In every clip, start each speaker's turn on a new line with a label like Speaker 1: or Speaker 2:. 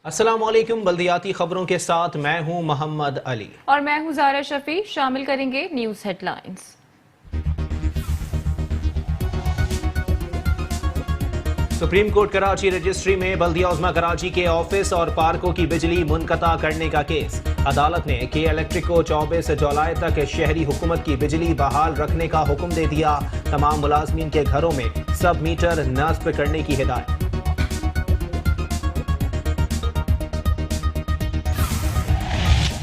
Speaker 1: अस्सलामुअलैकुम। बल्दियाती खबरों के साथ मैं हूं मोहम्मद अली
Speaker 2: और मैं हूं ज़ारा शफी। शामिल करेंगे news headlines.
Speaker 1: Supreme court Karachi registry में बल्दिया उज़्मा कराची के ऑफिस और पार्कों की बिजली मुनक़ता करने का केस। अदालत ने के इलेक्ट्रिक को 24 जुलाई तक शहरी हुकूमत की बिजली बहाल रखने का हुक्म दे दिया। तमाम मुलाजमीन के घरों में सब मीटर नस्ब करने की हिदायत।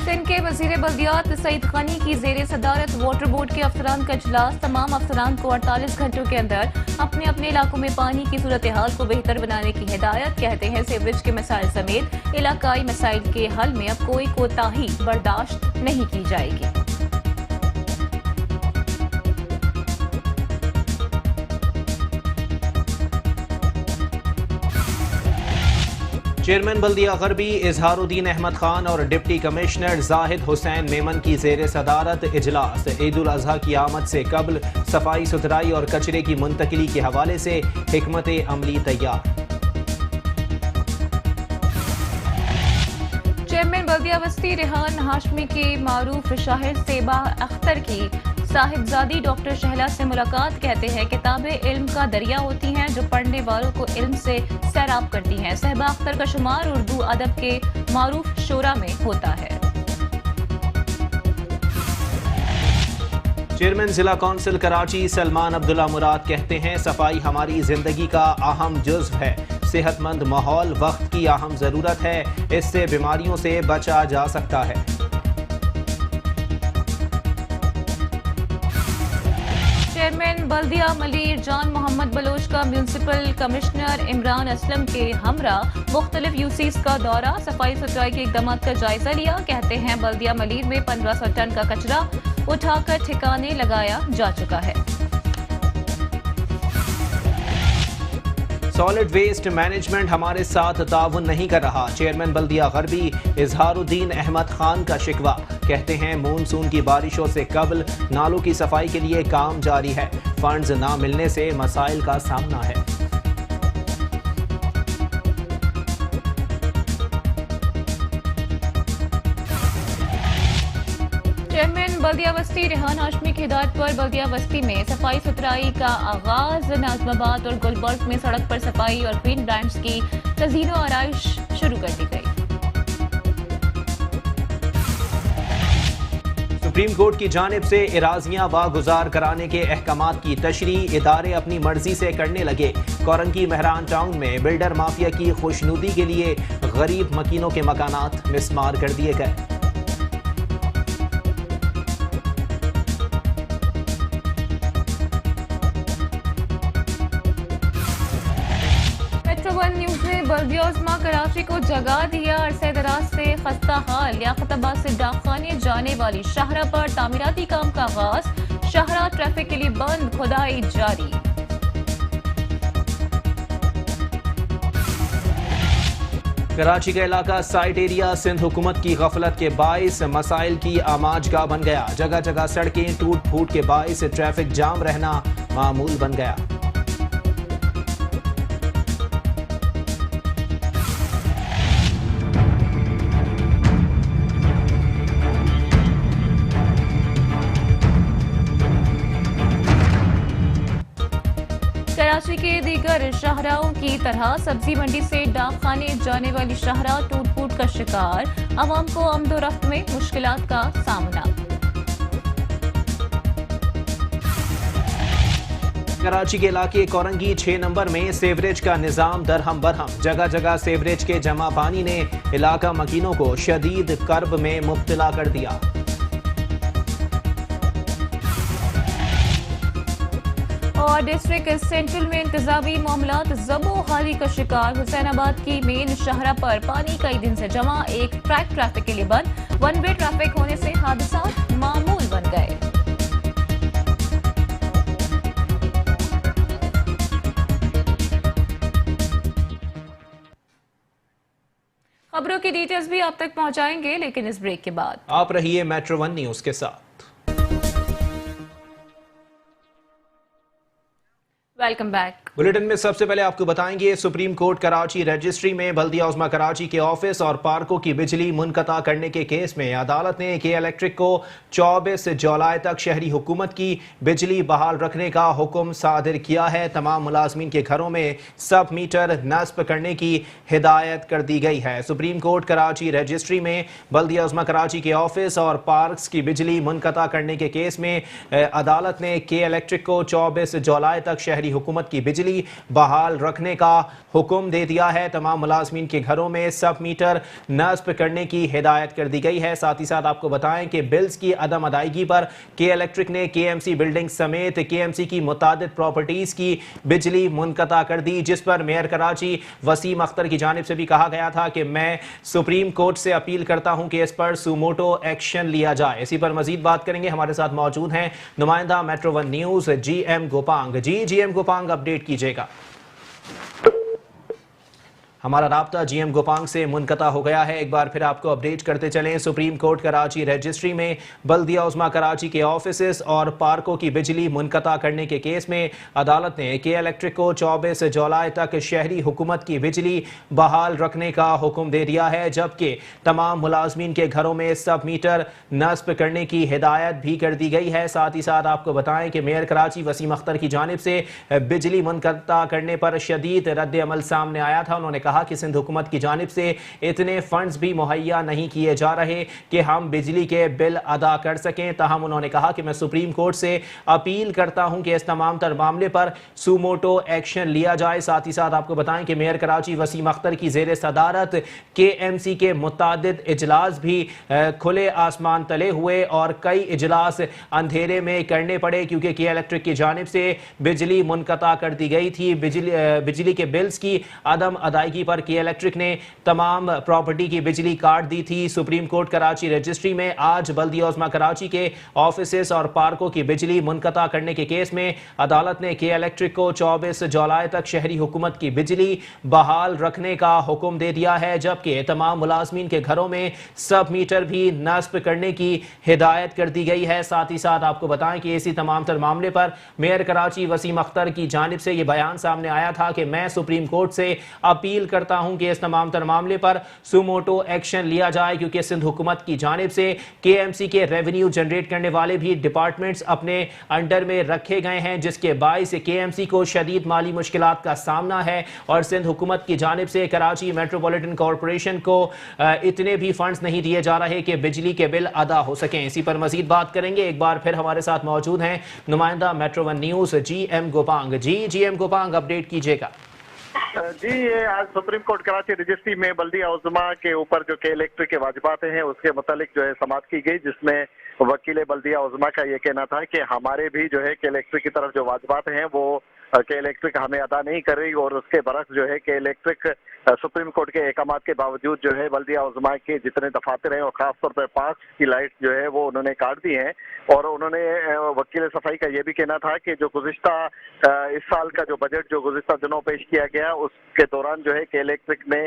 Speaker 2: सिंध के वज़ीर बल्दियात सईद खानी की जेर सदारत वाटर बोर्ड के अफसरान का इजलास। तमाम अफसरान को 48 घंटों के अंदर अपने अपने इलाकों में पानी की सूरत हाल को बेहतर बनाने की हिदायत। कहते हैं सीवरेज के मसाइल समेत इलाकाई मसाइल के हल में अब कोई कोताही बर्दाश्त नहीं की जाएगी।
Speaker 1: चेयरमैन बल्दिया गरबी इजहारुद्दीन अहमद खान और डिप्टी कमिश्नर जाहिद हुसैन मेमन की जेर सदारत इजलास। ईद उल अजहा की आमद से कबल सफाई सुथराई और कचरे की मुंतकिली के हवाले से हिकमत अमली तैयार।
Speaker 2: चेयरमैन बल्दिया बस्ती रेहान हाशमी के मारूफ शाहिर सेबा अख्तर की साहिबजादी डॉक्टर शहला से मुलाकात। कहते हैं किताबें इल्म का दरिया होती हैं जो पढ़ने वालों को इल्म से सैराब करती हैं। सहबा अख्तर का शुमार उर्दू अदब के मारूफ शोरा में होता है।
Speaker 1: चेयरमैन जिला कौंसिल कराची सलमान अब्दुल्ला मुराद कहते हैं सफाई हमारी जिंदगी का अहम जुज़्व है। सेहतमंद माहौल वक्त की अहम जरूरत है, इससे बीमारियों से बचा जा सकता है।
Speaker 2: चेयरमैन बल्दिया मलीर जान मोहम्मद बलोच का म्यूनसिपल कमिश्नर इमरान असलम के हमरा मुख्तलिफ यूसीज का दौरा। सफाई सुथराई के इकदाम का जायजा लिया। कहते हैं बल्दिया मलीर में 1500 टन का कचरा उठाकर ठिकाने लगाया जा चुका है।
Speaker 1: सॉलिड वेस्ट मैनेजमेंट हमारे साथ ताउन नहीं कर रहा। चेयरमैन बल्दिया गरबी इजहारुद्दीन अहमद खान का शिकवा। कहते हैं मानसून की बारिशों से कबल नालों की सफाई के लिए काम जारी है, फंड्स ना मिलने से मसाइल का सामना है।
Speaker 2: चेयरमैन बल्दिया बस्ती रेहान हाशमी की हिदायत पर बल्दिया बस्ती में सफाई सुथराई का आगाज। नाजमाबाद और गुलबर्ग में सड़क पर सफाई और ग्रीन ब्रांड्स की तज़ीन और आराइश शुरू कर दी गई।
Speaker 1: सुप्रीम कोर्ट की जानिब से इराजियां बागुजार कराने के अहकामात की तशरीह इदारे अपनी मर्जी से करने लगे। कोरंगी मेहरान टाउन में बिल्डर माफिया की खुशनुदी के लिए गरीब मकीनों के मकानात मिसमार कर दिए गए।
Speaker 2: न्यूज़ ने बल्दिया उज़्मा कराची को जगा दिया। अरसे दराज से खस्ता हाल लियाकताबाद से डाकखाने जाने वाली शाहरा पर तामीराती काम का आगाज। शाहरा ट्रैफिक के लिए बंद, खुदाई जारी।
Speaker 1: कराची का इलाका साइट एरिया सिंध हुकूमत की गफलत के बाइस मसाइल की आमाजगाह बन गया। जगह जगह सड़कें टूट फूट के बाइस ट्रैफिक जाम रहना मामूल बन गया।
Speaker 2: कराची के दीगर शाहराओं की तरह सब्जी मंडी से डाकखाने जाने वाली शाहरा टूट फूट का शिकार। आवाम को आमदोरफ्त में मुश्किलात का सामना।
Speaker 1: कराची के इलाके कोरंगी 6 नंबर में सेवरेज का निजाम दरहम बरहम। जगह जगह सेवरेज के जमा पानी ने इलाका मकीनों को शदीद कर्ब में मुब्तला कर दिया।
Speaker 2: और डिस्ट्रिक्ट सेंट्रल में इंतजामी मामलात जबो खाली का शिकार। हुसैनाबाद की मेन शाहरा पर पानी कई दिन से जमा, एक ट्रैक ट्रैफिक के लिए बंद। वन वे ट्रैफिक होने से हादसा मामूल बन गए। खबरों की डिटेल्स भी आप तक पहुंचाएंगे, लेकिन इस ब्रेक के बाद
Speaker 1: आप रहिए मेट्रो 1 न्यूज के साथ।
Speaker 2: Welcome back.
Speaker 1: बुलेटिन में सबसे पहले आपको बताएंगे सुप्रीम कोर्ट कराची रजिस्ट्री में बल्दिया उज़्मा कराची के ऑफिस और पार्कों की बिजली मुनक़ता करने के केस में अदालत ने के इलेक्ट्रिक को 24 जुलाई तक शहरी हुकूमत की बिजली बहाल रखने का हुक्म सादिर किया है। तमाम मुलाजमीन के घरों में सब मीटर नस्ब करने की हिदायत कर दी गई है। सुप्रीम कोर्ट कराची रजिस्ट्री में बल्दिया उज़्मा कराची के ऑफिस और पार्क्स की बिजली मुनक़ता करने के केस में अदालत ने के इलेक्ट्रिक को 24 जुलाई तक शहरी हुकूमत की बिजली बहाल रखने का हुक्म दे दिया है। तमाम मुलाजमीन के घरों में सब मीटर नस्ब करने की हिदायत कर दी गई है। साथ ही साथ आपको बताएं कि बिल्स की अदम अदायगी पर के इलेक्ट्रिक ने केएमसी बिल्डिंग समेत केएमसी की मुतादिद प्रॉपर्टीज की बिजली मुनक़ता कर दी, जिस पर मेयर कराची वसीम अख्तर की जानिब से भी कहा गया था कि मैं सुप्रीम कोर्ट से अपील करता हूं कि इस पर सुमोटो एक्शन लिया जाए। इसी पर मजीद बात करेंगे। हमारे साथ मौजूद हैं नुमाइंदा metro one news GM Gopang. GM Gopang, update कीजिएगा। हमारा राब्ता GM गोपांग से मुनक़ता हो गया है। एक बार फिर आपको अपडेट करते चलें। सुप्रीम कोर्ट कराची रजिस्ट्री में बल्दिया उज़्मा कराची के ऑफिस और पार्कों की बिजली मुनक़ता करने के केस में अदालत ने के इलेक्ट्रिक को 24 जुलाई तक शहरी हुकूमत की बिजली बहाल रखने का हुक्म दे दिया है, जबकि तमाम मुलाजमीन के घरों में सब मीटर नस्ब करने की हिदायत भी कर दी गई है। साथ ही साथ आपको बताएं कि मेयर कराची वसीम अख्तर की जानिब से बिजली मुनक़ता करने पर शदीद रद्द अमल सामने आया था। उन्होंने कहा कि सिंध हुकूमत की जानिब से इतने फंड्स भी मुहैया नहीं किए जा रहे कि हम बिजली के बिल अदा कर सकें। ताहम उन्होंने कहा कि मैं सुप्रीम कोर्ट से अपील करता हूं कि इस तमाम तर मामले पर सुमोटो एक्शन लिया जाए। साथ ही साथ आपको बताएं कि मेयर कराची वसीम अख्तर की जेर सदारत KMC के मुतादिद इजलास भी खुले आसमान तले हुए और कई इजलास अंधेरे में करने पड़े, क्योंकि के इलेक्ट्रिक की जानिब से बिजली मुनक़ता कर दी गई थी। बिजली के बिल्स की अदम अदायगी पर के इलेक्ट्रिक ने तमाम प्रॉपर्टी की बिजली काट दी थी। सुप्रीम कोर्ट कराची रजिस्ट्री में आज बल्दिया उज़्मा कराची के ऑफिस और पार्कों की बिजली मुनक़ता करने के केस में अदालत ने के इलेक्ट्रिक को 24 जुलाई तक शहरी हुकूमत की बिजली बहाल रखने का हुक्म दे दिया है, जबकि तमाम मुलाजमीन के घरों में सब मीटर भी नस्ब करने की हिदायत कर दी गई है। साथ ही साथ आपको बताएं कि इसी तमाम तर मामले पर मेयर कराची वसीम अख्तर की जानिब से यह बयान सामने आया था कि मैं सुप्रीम कोर्ट से अपील करता हूं कि इस तमाम तर मामले पर सुमोटो एक्शन लिया जाए, क्योंकि सिंध हुकूमत की जानिब से KMC के रेवेन्यू जनरेट करने वाले भी डिपार्टमेंट्स अपने अंडर में रखे गए हैं, जिसके बाइस KMC को शदीद माली मुश्किलात का सामना है और सिंध हुकूमत की जानिब से कराची मेट्रोपॉलिटन कॉरपोरेशन को इतने भी फंड्स नहीं दिए जा रहे कि बिजली के बिल अदा हो सकें। इसी पर मजीद बात करेंगे। एक बार फिर हमारे साथ मौजूद हैं नुमाइंदा metro one news GM Gopang. GM Gopang, update कीजिएगा।
Speaker 3: जी, ये आज सुप्रीम कोर्ट कराची रजिस्ट्री में बल्दिया उज़्मा के ऊपर जो के इलेक्ट्रिक के वाजिबात हैं उसके मुतालिक जो है समाअत की गई, जिसमें वकील बल्दिया उज़्मा का ये कहना था कि हमारे भी जो है के इलेक्ट्रिक की तरफ जो वाजिबात हैं वो के इलेक्ट्रिक हमें अदा नहीं कर रही, और उसके बरक्स जो है के इलेक्ट्रिक सुप्रीम कोर्ट के अहकामात के बावजूद जो है बल्दिया उज़्मा के जितने दफातर हैं और खासतौर पर पार्क की लाइट जो है वो उन्होंने काट दी हैं। और उन्होंने वकील सफाई का ये भी कहना था कि जो गुज़िश्ता इस साल का जो बजट जो गुज़िश्ता दिनों पेश किया गया उसके दौरान जो है के इलेक्ट्रिक ने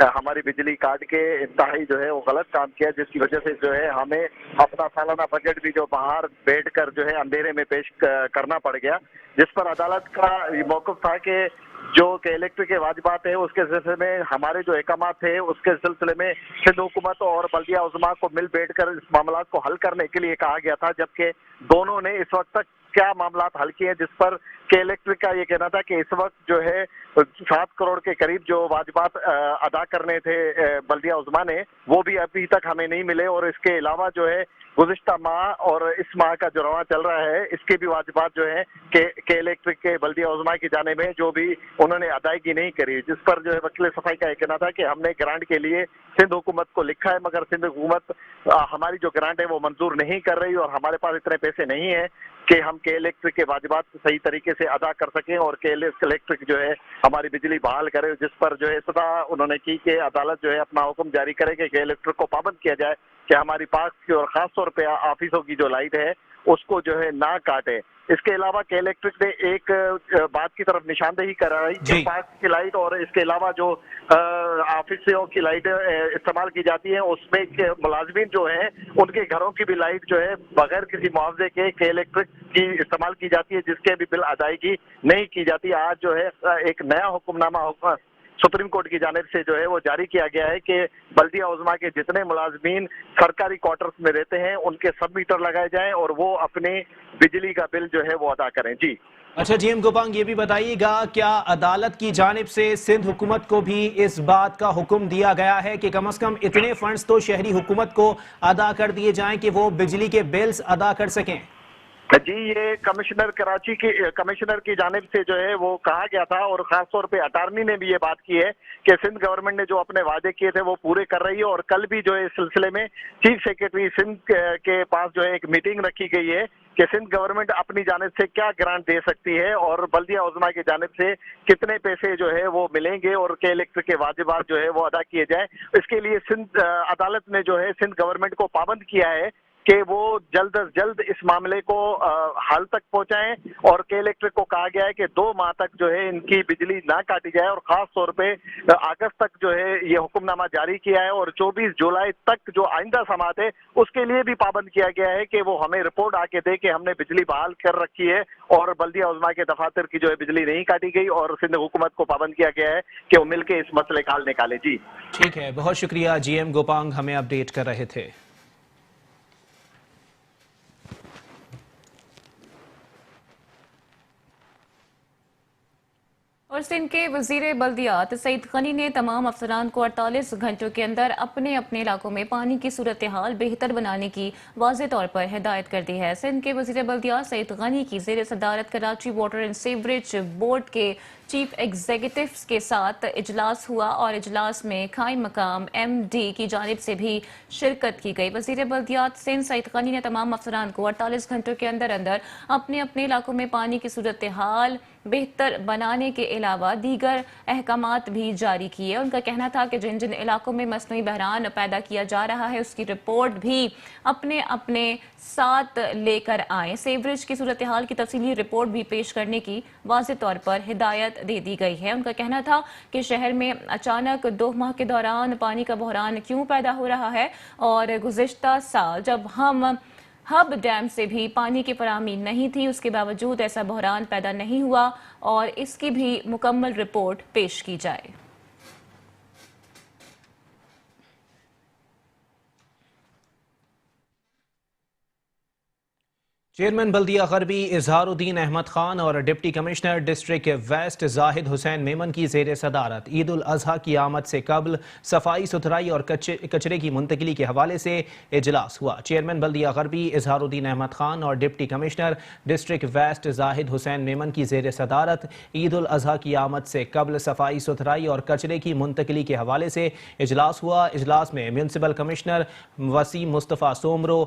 Speaker 3: हमारी बिजली काट के इंतहाई जो है वो गलत काम किया, जिसकी वजह से जो है हमें अपना सालाना बजट भी जो बाहर बैठ कर जो है अंधेरे में पेश करना पड़ गया, जिस पर अदालत का मौक़िफ़ था कि जो के इलेक्ट्रिक के वाजिबात है उसके सिलसिले में हमारे जो अहकामात थे उसके सिलसिले में सिंध हुकूमत और बल्दिया उज़्मा को मिल बैठ कर इस मामला को हल करने के लिए कहा गया था, जबकि दोनों ने इस वक्त तक क्या मामला हल किए, जिस पर के इलेक्ट्रिक का ये कहना था कि इस वक्त जो है 7 करोड़ के करीब जो वाजिबात अदा करने थे बल्दिया उज़्मा ने वो भी अभी तक हमें नहीं मिले, और इसके अलावा जो है गुज़िश्ता माह और इस माह का जो रवा चल रहा है इसके भी वाजिबात जो है के इलेक्ट्रिक के बल्दिया उज़्मा की जानिब में जो भी उन्होंने अदायगी नहीं करी, जिस पर जो है वकील सफाई का कहना था कि हमने ग्रांट के लिए सिंध हुकूमत को लिखा है, मगर सिंध हुकूमत हमारी जो ग्रांट है वो मंजूर नहीं कर रही और हमारे पास इतने पैसे नहीं है कि हम के इलेक्ट्रिक के वाजिबात सही तरीके से अदा कर सकें और के इलेक्ट्रिक जो है हमारी बिजली बहाल करे, जिस पर जो है सदा उन्होंने की कि अदालत जो है अपना हुक्म जारी करे कि के इलेक्ट्रिक को पाबंद किया जाए। कि हमारी पास की और खास तौर पे ऑफिसों की जो लाइट है उसको जो है ना काटे। इसके अलावा के इलेक्ट्रिक ने एक बात की तरफ निशानदेही कराई कि पार्क की लाइट और इसके अलावा जो ऑफिसों की लाइट इस्तेमाल की जाती है उसमें मुलाजमीन जो है उनके घरों की भी लाइट जो है बगैर किसी मुआवजे के इलेक्ट्रिक की इस्तेमाल की जाती है, जिसके भी बिल अदायगी नहीं की जाती। आज जो है एक नया हुक्मनामा सुप्रीम कोर्ट की जानिब से जो है वो जारी किया गया है कि बल्दिया उज़्मा के जितने मुलाजमीन सरकारी क्वार्टर्स में रहते हैं उनके सब मीटर लगाए जाएं और वो अपने बिजली का बिल जो है वो अदा करें। जी
Speaker 1: अच्छा जीएम गोपांग, ये भी बताइएगा, क्या अदालत की जानिब से सिंध हुकूमत को भी इस बात का हुक्म दिया गया है कि कम से कम इतने फंड्स तो शहरी हुकूमत को अदा कर दिए जाएं कि वो बिजली के बिल्स अदा कर सकें?
Speaker 3: जी, ये कमिश्नर की जानिब से जो है वो कहा गया था और खास तौर पे अटारनी ने भी ये बात की है कि सिंध गवर्नमेंट ने जो अपने वादे किए थे वो पूरे कर रही है। और कल भी जो है इस सिलसिले में चीफ सेक्रेटरी सिंध के पास जो है एक मीटिंग रखी गई है कि सिंध गवर्नमेंट अपनी जानिब से क्या ग्रांट दे सकती है और बल्दिया उज़्मा की जानिब से कितने पैसे जो है वो मिलेंगे और के इलेक्ट्रिक के वाजिबात जो है वो अदा किए जाए। इसके लिए सिंध अदालत ने जो है सिंध गवर्नमेंट को पाबंद किया है कि वो जल्द अज जल्द इस मामले को हल तक पहुंचाएं और के इलेक्ट्रिक को कहा गया है कि 2 माह तक जो है इनकी बिजली ना काटी जाए और खास तौर पे अगस्त तक जो है ये हुक्मनामा जारी किया है और 24 जुलाई तक जो आइंदा समात है उसके लिए भी पाबंद किया गया है कि वो हमें रिपोर्ट आके दे कि हमने बिजली बहाल कर रखी है और बल्दिया उज़्मा के दफातर की जो है बिजली नहीं काटी गई और सिंध हुकूमत को पाबंद किया गया है कि वो मिलकर इस मसले का हल निकाले। जी
Speaker 1: ठीक है, बहुत शुक्रिया जीएम गोपांग, हमें अपडेट कर रहे थे।
Speaker 2: और सिंध के वजीर बल्दियात सईद गनी ने तमाम अफसरान को 48 घंटों के अंदर अपने अपने इलाकों में पानी की सूरत हाल बेहतर बनाने की वाज़े तौर पर हिदायत कर दी है। सिंध के वजीर बल्दियात सईद गनी की ज़ेर सदारत Karachi water and sewerage board के चीफ एग्जीक्यूटिव्स के साथ इजलास हुआ और इजलास में खाई मकाम MD की जानिब से भी शिरकत की गई। वजीर बल्दियात सिंध सईद गनी ने तमाम अफसरान को 48 घंटों के अंदर अंदर अपने अपने इलाकों में पानी की सूरत हाल बेहतर बनाने के अलावा दीगर अहकामात भी जारी किए। उनका कहना था कि जिन जिन इलाकों में मसनूई बहरान पैदा किया जा रहा है उसकी रिपोर्ट भी अपने अपने साथ लेकर आए। सीवरेज की सूरत हाल की तफसीली रिपोर्ट भी पेश करने की वाज़े तौर पर हिदायत दे दी गई है। उनका कहना था कि शहर में अचानक 2 माह के दौरान पानी का बहरान क्यों पैदा हो रहा है और गुज़िश्ता साल जब हम हब डैम से भी पानी की फराहमी नहीं थी उसके बावजूद ऐसा बहरान पैदा नहीं हुआ और इसकी भी मुकम्मल रिपोर्ट पेश की जाए।
Speaker 1: चेयरमैन बल्दिया गरबी इजहारुद्दीन अहमद खान और deputy commissioner district west Zahid Hussain Memon की जेर सदारत ईद उल अजहा की आमद से कबल सफाई सुथराई और कचरे की मुंतकिली के हवाले से इजलास हुआ। चेयरमैन बल्दिया गरबी इजहारुद्दीन अहमद खान और deputy commissioner district west Zahid Hussain Memon की जेर सदारत ईद उल अजहा की आमद से कबल सफाई सुथराई और कचरे की मुंतकिली के हवाले से इजलास हुआ। इजलास में municipal commissioner Waseem Mustafa Soomro,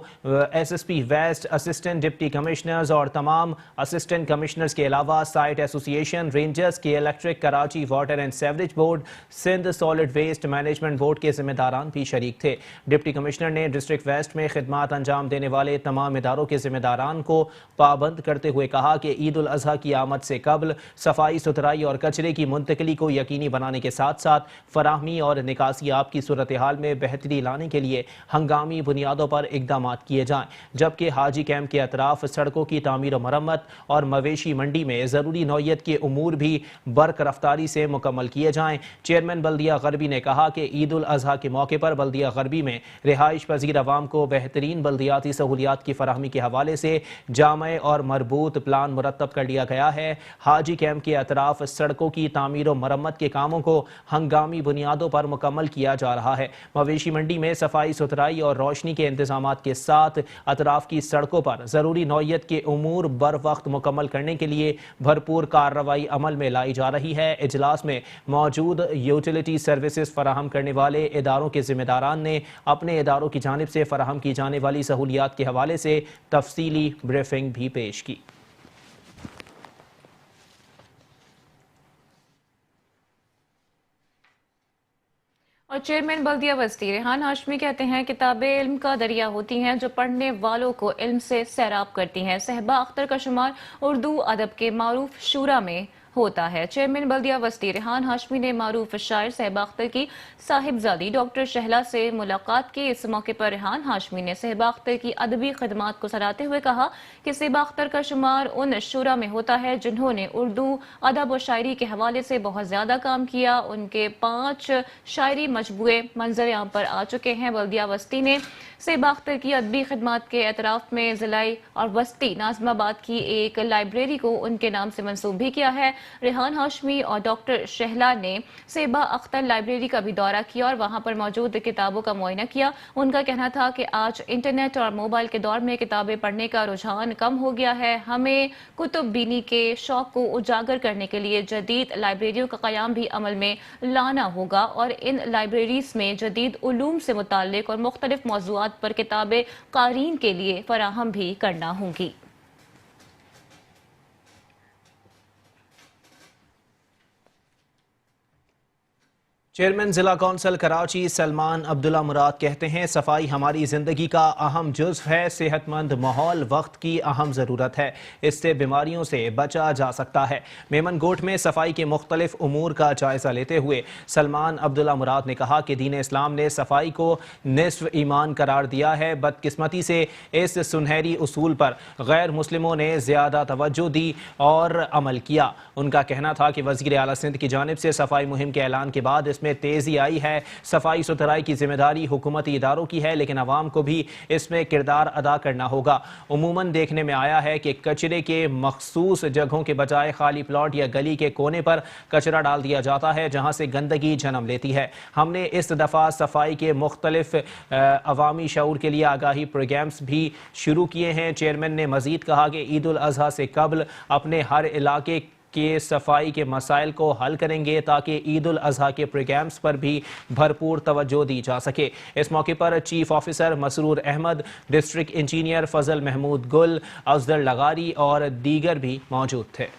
Speaker 1: SSP west, assistant deputy commissioners और तमाम असिस्टेंट कमिश्नर्स के अलावा site association, rangers, K electric, Karachi water and sewerage board, Sindh solid waste management board के जिम्मेदारान भी शरीक थे। डिप्टी कमिश्नर ने डिस्ट्रिक्ट वेस्ट में खिदमात अंजाम देने वाले तमाम इदारों के जिम्मेदारान को पाबंद करते हुए कहा कि ईद उल अजहा की आमद से कबल सफाई सुथराई और कचरे की मुंतकिली को यकीनी बनाने के साथ साथ फराहमी और निकासी आब की सूरत हाल में बेहतरी लाने के लिए हंगामी बुनियादों पर इकदाम किए जाएं, जबकि हाजी कैंप के अतराफ सड़कों की तामीर और मरम्मत और मवेशी मंडी में जरूरी नौयत के उमूर भी बर्क रफ्तारी से मुकम्मल किए जाएं। चेयरमैन बल्दिया गरबी ने कहा कि ईद उल अजहा के मौके पर बल्दिया गरबी में रिहाइश पजीर अवाम को बेहतरीन बल्दियाती सहूलियात की फराहमी के हवाले से जामे और मरबूत प्लान मुरतब कर लिया गया है। हाजी कैंप के अतराफ सड़कों की तामीर और मरम्मत के कामों को हंगामी बुनियादों पर मुकम्मल किया जा रहा है। मवेशी मंडी में सफाई सुथराई और रोशनी के इंतजाम के साथ अतराफ की सड़कों पर जरूरी नौयत के उमूर बर वक्त मुकम्मल करने के लिए भरपूर कार्रवाई अमल में लाई जा रही है। इजलास में मौजूद यूटिलिटी सर्विसेज फराहम करने वाले इदारों के जिम्मेदारान ने अपने इदारों की जानिब से फराहम की जाने वाली सहूलियात के हवाले से तफसीली ब्रीफिंग भी पेश की।
Speaker 2: और चेयरमैन बल्दिया बस्ती रेहान हाशमी कहते हैं किताबें इल्म का दरिया होती हैं जो पढ़ने वालों को इल्म से सैराब करती हैं। सहबा अख्तर का शुमार उर्दू अदब के मारूफ शूरा में होता है। चेयरमैन बल्दिया बस्ती रेहान हाशमी ने मारूफ शायर सहबा अख्तर की साहिबजादी डॉक्टर शहला से मुलाकात की। इस मौके पर रेहान हाशमी ने सहबा अख्तर की अदबी खिदमात को सराहते हुए कहा कि सहबा अख्तर का शुमार उन शुरा में होता है जिन्होंने उर्दू अदब और शायरी के हवाले से बहुत ज्यादा काम किया। उनके 5 शायरी मजबूए मंजर आम पर आ चुके हैं। बल्दिया बस्ती ने सहबा अख्तर की अदबी खिदमात के एतराफ में जिलाई और वस्ती नाज़िमाबाद की एक लाइब्रेरी को उनके नाम से मंसूब भी किया है। रेहान हाशमी और डॉक्टर शहला ने सहबा अख्तर लाइब्रेरी का भी दौरा किया और वहां पर मौजूद किताबों का मुआयना किया। उनका कहना था कि आज इंटरनेट और मोबाइल के दौर में किताबें पढ़ने का रुझान कम हो गया है। हमें कुतुब बीनी के शौक को उजागर करने के लिए जदीद लाइब्रेरियों का क़याम भी अमल में लाना होगा और इन लाइब्रेरीज में जदीद उलूम से मुताल्लिक और मुख्तलिफ मौज़ूआत पर किताबें क़ारीन के लिए फराहम भी करना होंगी।
Speaker 1: चेयरमैन जिला कौंसिल कराची सलमान अब्दुल्ला मुराद कहते हैं सफाई हमारी जिंदगी का अहम जुज़्व है। सेहतमंद माहौल वक्त की अहम ज़रूरत है, इससे बीमारियों से बचा जा सकता है। मेमन गोट में सफाई के मुख्तलिफ उमूर का जायजा लेते हुए सलमान अब्दुल्ला मुराद ने कहा कि दीन इस्लाम ने सफाई को निस्फ ईमान करार दिया है। बदकिस्मती से इस सुनहरी उसूल पर गैर मुस्लिमों ने ज़्यादा तवज्जो दी और अमल किया। उनका कहना था कि वज़ीर आला सिंध की जानिब से सफाई मुहिम के ऐलान के बाद इसमें तेजी आई है। सफाई सुथराई की जिम्मेदारी हुकूमती इदारों की है, लेकिन अवाम को भी इसमें किरदार अदा करना होगा। उमूमन देखने में आया है कि कचरे के मखसूस जगहों के बजाय खाली प्लॉट या गली के कोने पर कचरा डाल दिया जाता है, जहां से गंदगी जन्म लेती है। हमने इस दफा सफाई के मुख्तलिफ अवामी शऊर के लिए आगाही प्रोग्राम्स भी शुरू किए हैं। चेयरमैन ने मजीद कहा कि ईद उल अजहा से कबल अपने हर इलाके के सफाई के मसाइल को हल करेंगे ताकि ईद उल अजहा के प्रोग्राम्स पर भी भरपूर तवज्जो दी जा सके। इस मौके पर chief officer Masroor Ahmed, district engineer Fazal Mahmood Gul, Afzal लगारी और दीगर भी मौजूद थे।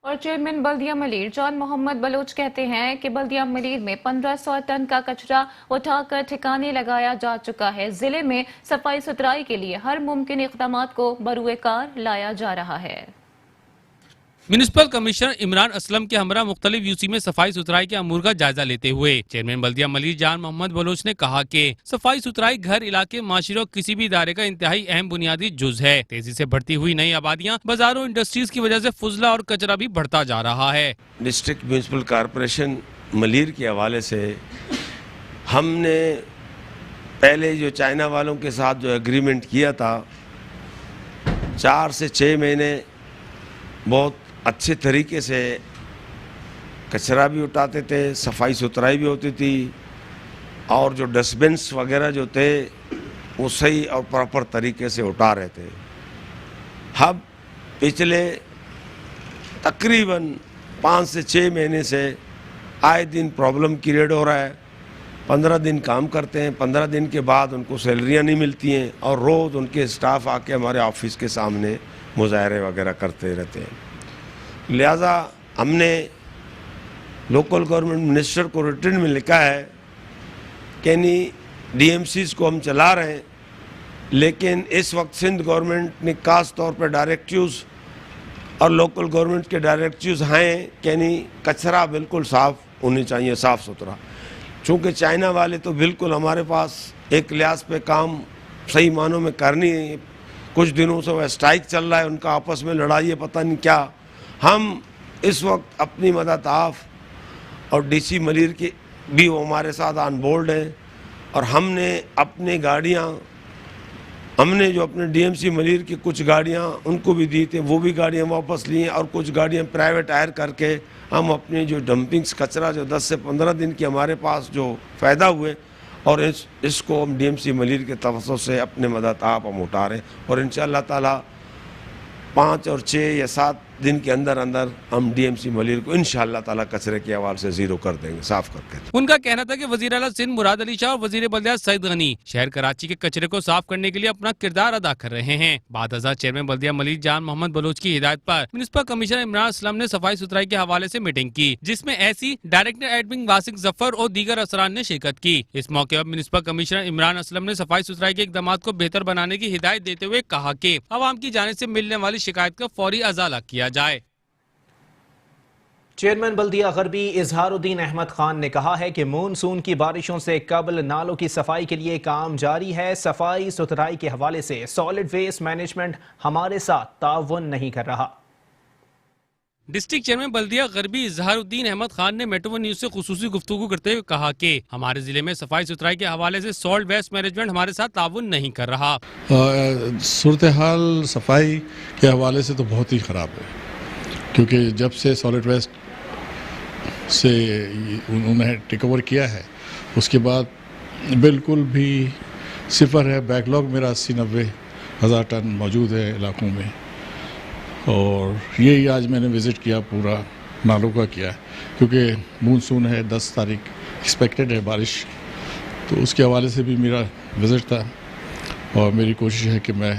Speaker 2: और चेयरमैन बल्दिया मलीर जान मोहम्मद बलोच कहते हैं कि बल्दिया मलीर में 1500 टन का कचरा उठाकर ठिकाने लगाया जा चुका है। जिले में सफाई सुथराई के लिए हर मुमकिन इक़दामात को बरूए कार लाया जा रहा है।
Speaker 4: म्युनिसिपल कमिश्नर इमरान असलम के हमरा मुख्तलिफ यूसी में सफाई सुथराई के अमूर का जायजा लेते हुए चेयरमैन बल्दिया मलीर जान मोहम्मद बलोच ने कहा कि सफाई सुथराई घर, इलाके, माशरे और किसी भी इदारे का इंतहाई अहम बुनियादी जुज है। तेजी से बढ़ती हुई नई आबादियाँ, बाजारों, इंडस्ट्रीज की वजह से फुजला और कचरा भी बढ़ता जा रहा है।
Speaker 5: डिस्ट्रिक्ट म्यूनिसिपल कॉरपोरेशन मलीर के हवाले से हमने पहले जो चाइना वालों के साथ जो एग्रीमेंट किया था, 4 से 6 महीने बहुत अच्छे तरीके से कचरा भी उठाते थे, सफाई सुथराई भी होती थी और जो डस्टबिन्स वगैरह जो थे वो सही और प्रॉपर तरीके से उठा रहे थे। अब पिछले तकरीबन 5 से 6 महीने से आए दिन प्रॉब्लम क्रिएट हो रहा है। 15 दिन काम करते हैं, 15 दिन के बाद उनको सैलरियाँ नहीं मिलती हैं और रोज़ उनके स्टाफ आके हमारे ऑफिस के सामने मुजाहरे वगैरह करते रहते हैं। लिहाजा हमने लोकल गवर्नमेंट मिनिस्टर को रिटर्न में लिखा है कि नहीं डीएमसीज को हम चला रहे हैं, लेकिन इस वक्त सिंध गवर्नमेंट ने खास तौर पर डायरेक्टिव्स और लोकल गवर्नमेंट के डायरेक्टिव्स हैं कि नहीं कचरा बिल्कुल साफ़ होनी चाहिए, साफ़ सुथरा। चूँकि चाइना वाले तो बिल्कुल हमारे पास एक लिहाज पे काम सही मानों में करनी है। कुछ दिनों से वह स्ट्राइक चल रहा है, उनका आपस में लड़ाई है, पता नहीं क्या। हम इस वक्त अपनी मदद आफ और डीसी मलीर की भी वो हमारे साथ ऑन बोर्ड हैं और हमने अपने गाड़ियाँ, हमने जो अपने डीएमसी मलीर की कुछ गाड़ियाँ उनको भी दी थी, वो भी गाड़ियाँ वापस ली हैं और कुछ गाड़ियाँ प्राइवेट हायर करके हम अपने जो डंपिंग्स कचरा जो 10 से 15 दिन की हमारे पास जो फ़ायदा हुए और इसको हम डीएमसी मलीर के तवज्जो से अपने मदद आप हम उठा रहे हैं और इंशाअल्लाह ताला 5 और 6 या 7 दिन के अंदर अंदर हम डीएमसी मलिर को इंशाअल्लाह ताला कचरे के हवाले से जीरो कर देंगे, साफ करके।
Speaker 4: उनका कहना था कि वजीर आला सिंध मुराद अली शाह और वजीर बल्दियात सईद गनी शहर कराची के कचरे को साफ करने के लिए अपना किरदार अदा कर रहे हैं। बाद अज़ा चेयरमैन बल्दिया मलिर जान मोहम्मद बलोच की हिदायत पर म्युनिसिपल कमिश्नर इमरान असलम ने सफाई सुथराई के हवाले से मीटिंग की, जिसमें ऐसी डायरेक्टर एडमिन वासिक जफर और दीगर अफसरान ने शिरकत की। इस मौके पर म्युनिसिपल कमिश्नर इमरान असलम ने सफाई सुथराई के इकदाम को बेहतर बनाने की हिदायत देते हुए कहा कि आवाम की जानिब से मिलने वाली शिकायत का फौरी अजाला किया जाए।
Speaker 1: चेयरमैन बल्दिया गरबी इजहारुद्दीन अहमद खान ने कहा है कि मानसून की बारिशों से कबल नालों की सफाई के लिए काम जारी है। सफाई सुथराई के हवाले से सॉलिड वेस्ट मैनेजमेंट हमारे साथ ताउन नहीं कर रहा।
Speaker 4: डिस्ट्रिक्ट चेयरमैन बल्दिया गरबी इजहारुद्दीन अहमद खान ने मेट्रो न्यूज से खुसूसी गुफ्तगू करते हुए कहा कि हमारे जिले में सफाई सुथराई के हवाले से सॉलिड वेस्ट मैनेजमेंट हमारे साथ ताउन नहीं कर रहा।
Speaker 6: सूरत हाल सफाई के हवाले से तो बहुत ही ख़राब है, क्योंकि जब से सॉलिड वेस्ट से उन्होंने टेक ओवर किया है उसके बाद बिल्कुल भी सिफर है। बैकलॉग मेरा 80-90 हज़ार टन मौजूद है इलाकों में, और यही आज मैंने विज़िट किया, पूरा नालों का किया, क्योंकि मानसून है, 10 तारीख एक्सपेक्टेड है बारिश, तो उसके हवाले से भी मेरा विज़िट था। और मेरी कोशिश है कि मैं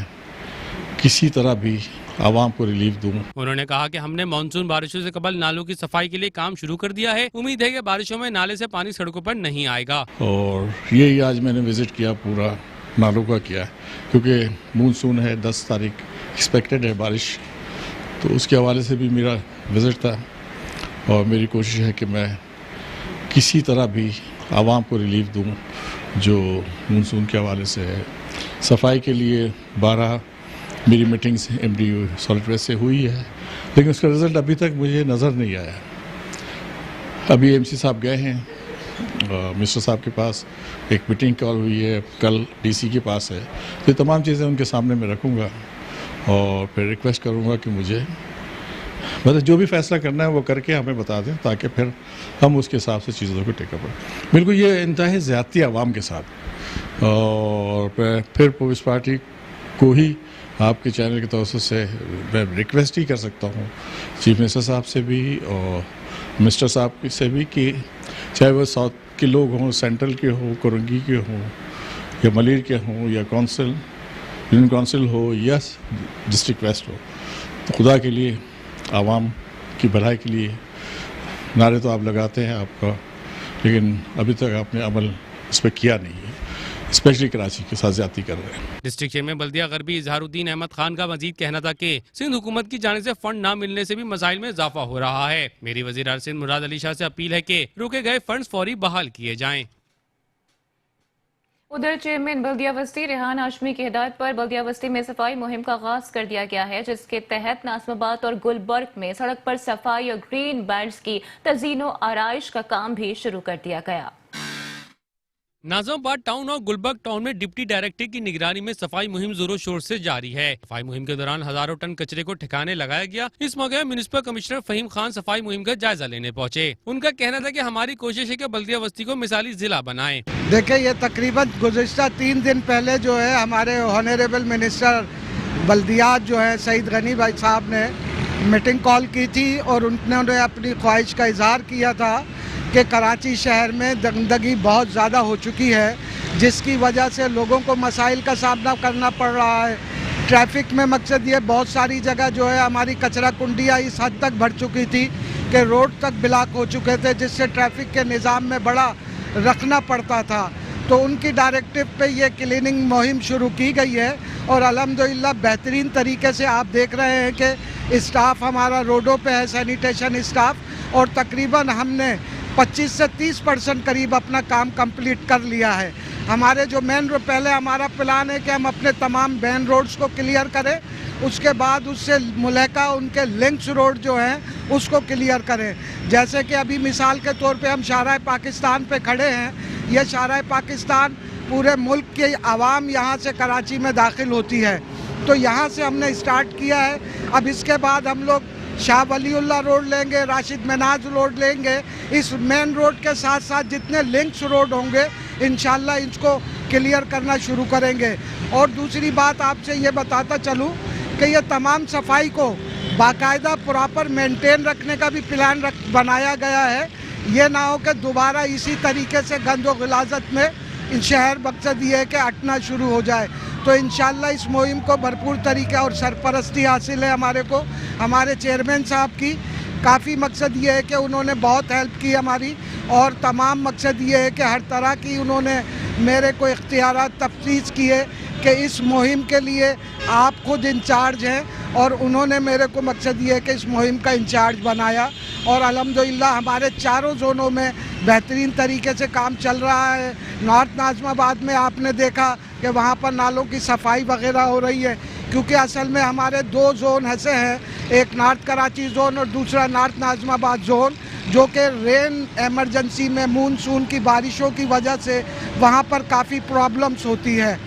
Speaker 6: किसी तरह भी आवाम को रिलीफ दूं।
Speaker 4: उन्होंने कहा कि हमने मानसून बारिशों से कबल नालों की सफाई के लिए काम शुरू कर दिया है। उम्मीद है कि बारिशों में नाले से पानी सड़कों पर नहीं आएगा।
Speaker 6: और यही आज मैंने विज़िट किया, पूरा नालों का किया, क्योंकि मानसून है, 10 तारीख एक्सपेक्टेड है बारिश, तो उसके हवाले से भी मेरा विज़िट था। और मेरी कोशिश है कि मैं किसी तरह भी आवाम को रिलीफ दूं जो मानसून के हवाले से है। सफाई के लिए 12 मेरी मीटिंग्स एमडीयू सॉलिड वेस्ट से हुई है, लेकिन उसका रिज़ल्ट अभी तक मुझे नज़र नहीं आया। अभी एमसी साहब गए हैं, मिनिस्टर साहब के पास एक मीटिंग कॉल हुई है, कल डीसी के पास है, तो ये तमाम चीज़ें उनके सामने मैं रखूँगा और फिर रिक्वेस्ट करूँगा कि मुझे मतलब जो भी फैसला करना है वो करके हमें बता दें, ताकि फिर हम उसके हिसाब से चीज़ों को टेकअप करें। बिल्कुल ये इंतहाई ज़्यादती आवाम के साथ, और फिर पीपल्स पार्टी को ही आपके चैनल के तौर से मैं रिक्वेस्ट ही कर सकता हूँ चीफ मिनिस्टर साहब से भी और मिनिस्टर साहब से भी, कि चाहे वो साउथ के लोग हों, सेंट्रल के हों, कोरंगी के हों, या मलिर के हों, या काउंसिल यूनियन काउंसिल हो, या डिस्ट्रिक्ट वेस्ट हो, तो खुदा के लिए आवाम की भलाई के लिए नारे तो आप लगाते हैं आपका, लेकिन अभी तक आपने अमल इस पर किया नहीं है, स्पेशली कराची के साथ ज्यादती कर रहे हैं।
Speaker 4: डिस्ट्रिक्ट चेयरमैन बल्दिया गरबी इजहारुद्दीन अहमद खान का मजीद कहना था कि सिंध हुकूमत की जानिब से फंड न मिलने से भी मसाइल में इजाफा हो रहा है। मेरी वजीर आला सिंध मुराद अली शाह से अपील है कि रोके गए फंड्स फौरी बहाल किए जाएं।
Speaker 2: उधर चेयरमैन बल्दिया बस्ती रेहान हाशमी की हिदायत पर बल्दिया बस्ती में सफाई मुहिम का आगाज कर दिया गया है, जिसके तहत नाज़िमाबाद और गुलबर्ग में सड़क पर सफाई और ग्रीन बैंड्स की तज़ीनो आराइश का काम भी शुरू कर दिया गया।
Speaker 4: नाज़िमाबाद टाउन और गुलबर्ग टाउन में डिप्टी डायरेक्टर की निगरानी में सफाई मुहिम जोरों शोर से जारी है। सफाई मुहिम के दौरान हजारों टन कचरे को ठिकाने लगाया गया। इस मौके पर म्युनिसिपल कमिश्नर फहीम खान सफाई मुहिम का जायजा लेने पहुंचे। उनका कहना था कि हमारी कोशिश है कि बल्दिया बस्ती को मिसाली जिला बनाएं।
Speaker 7: देखिए, ये तकरीबन गुज़िश्ता 3 दिन पहले जो है हमारे ऑनरेबल मिनिस्टर बल्दियात जो है सईद गनी भाई साहब ने मीटिंग कॉल की थी, और उन्होंने अपनी ख्वाहिश का इजहार किया था कि कराची शहर में गंदगी बहुत ज़्यादा हो चुकी है, जिसकी वजह से लोगों को मसाइल का सामना करना पड़ रहा है। ट्रैफिक में मकसद ये बहुत सारी जगह जो है हमारी कचरा कुंडियाँ इस हद तक भर चुकी थी कि रोड तक ब्लॉक हो चुके थे, जिससे ट्रैफिक के निज़ाम में बड़ा रखना पड़ता था। तो उनकी डायरेक्टिव पे ये क्लीनिंग मुहिम शुरू की गई है, और अल्हम्दुलिल्लाह बेहतरीन तरीके से आप देख रहे हैं कि स्टाफ हमारा रोडों पे है, सैनिटेशन स्टाफ, और तकरीबन हमने 25 से 30% करीब अपना काम कंप्लीट कर लिया है। हमारे जो मेन रोड, पहले हमारा प्लान है कि हम अपने तमाम मेन रोड्स को क्लियर करें, उसके बाद उससे मुल्हका उनके लिंक्स रोड जो हैं उसको क्लियर करें। जैसे कि अभी मिसाल के तौर पे हम शाहराह पाकिस्तान पे खड़े हैं। यह शाहराह पाकिस्तान पूरे मुल्क के आवाम यहाँ से कराची में दाखिल होती है, तो यहाँ से हमने स्टार्ट किया है। अब इसके बाद हम लोग शाह वलीउल्लाह रोड लेंगे, राशिद मनाज रोड लेंगे। इस मेन रोड के साथ साथ जितने लिंक्स रोड होंगे इंशाल्लाह इसको क्लियर करना शुरू करेंगे। और दूसरी बात आपसे ये बताता चलूँ कि ये तमाम सफाई को बाकायदा प्रॉपर मेंटेन रखने का भी प्लान बनाया गया है। ये ना हो कि दोबारा इसी तरीके से गंद और गिलाजत में इन शहर मकसद ये है कि अटना शुरू हो जाए। तो इंशाल्लाह इस मुहिम को भरपूर तरीके और सरपरस्ती हासिल है हमारे को, हमारे चेयरमैन साहब की। काफ़ी मकसद ये है कि उन्होंने बहुत हेल्प की हमारी, और तमाम मकसद ये है कि हर तरह की उन्होंने मेरे को इख्तियारात तफ्सीस किए कि इस मुहिम के लिए आप खुद इंचार्ज हैं, और उन्होंने मेरे को मकसद ये है कि इस मुहिम का इंचार्ज बनाया। और अल्हम्दुलिल्लाह हमारे चारों जोनों में बेहतरीन तरीके से काम चल रहा है। नॉर्थ नाज़िमाबाद में आपने देखा कि वहाँ पर नालों की सफाई वगैरह हो रही है, क्योंकि असल में हमारे 2 जोन ऐसे हैं, एक नॉर्थ कराची जोन और दूसरा नॉर्थ नाज़िमाबाद जोन, जो कि रेन एमरजेंसी में मानसून की बारिशों की वजह से वहाँ पर काफ़ी प्रॉब्लम्स होती है।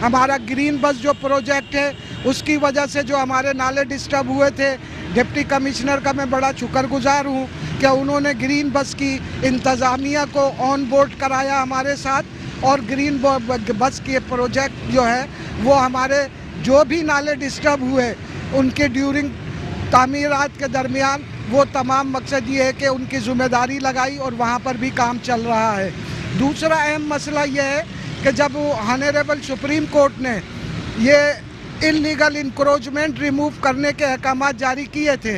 Speaker 7: हमारा ग्रीन बस जो प्रोजेक्ट है उसकी वजह से जो हमारे नाले डिस्टर्ब हुए थे, डिप्टी कमिश्नर का मैं बड़ा शुक्रगुजार हूँ कि उन्होंने ग्रीन बस की इंतज़ामिया को ऑन बोर्ड कराया हमारे साथ, और ग्रीन बस के प्रोजेक्ट जो है वो हमारे जो भी नाले डिस्टर्ब हुए उनके ड्यूरिंग तामीरात के दरमियान वो तमाम मकसद ये है कि उनकी ज़िम्मेदारी लगाई, और वहाँ पर भी काम चल रहा है। दूसरा अहम मसला ये है कि जब ऑनरेबल सुप्रीम कोर्ट ने ये इल्लीगल इंक्रोचमेंट रिमूव करने के अहकाम जारी किए थे,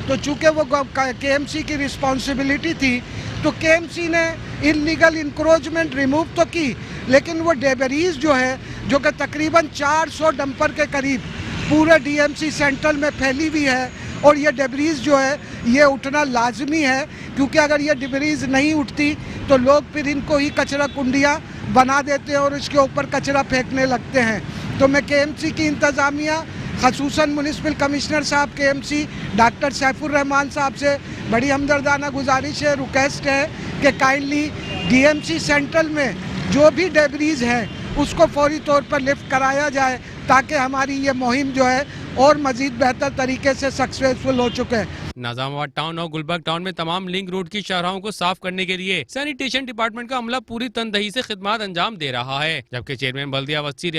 Speaker 7: तो चूँकि वो KMC की रिस्पॉन्सिबिलिटी थी, तो KMC ने इल्लीगल इंक्रोचमेंट रिमूव तो की, लेकिन वो डेबरीज जो है, जो कि तकरीबन 400 डंपर के करीब पूरे DMC सेंट्रल में फैली हुई है, और ये डेबरीज जो है ये उठना लाजमी है, क्योंकि अगर ये डेबरीज नहीं उठती तो लोग फिर इनको ही कचरा कुंडियाँ बना देते हैं और इसके ऊपर कचरा फेंकने लगते हैं। तो मैं KMC की इंतज़ामिया, ख़ुसूसन म्युनिसिपल कमिश्नर साहब KMC डॉक्टर सैफुर रहमान साहब से बड़ी हमदर्दाना गुजारिश है, रिक्वेस्ट है कि काइंडली DMC सेंट्रल में जो भी डेबरीज है उसको फौरी तौर पर लिफ्ट कराया जाए, ताकि हमारी ये मुहिम जो है और मजीद बेहतर तरीके से सक्सेसफुल हो चुके हैं।
Speaker 4: नाज़िमाबाद टाउन और गुलबर्ग टाउन में तमाम लिंक रोड की शाहराहों को साफ करने के लिए सैनिटेशन डिपार्टमेंट का अमला पूरी तनदही से खिदमत अंजाम दे रहा है, जबकि चेयरमैन बल्दिया वस्ती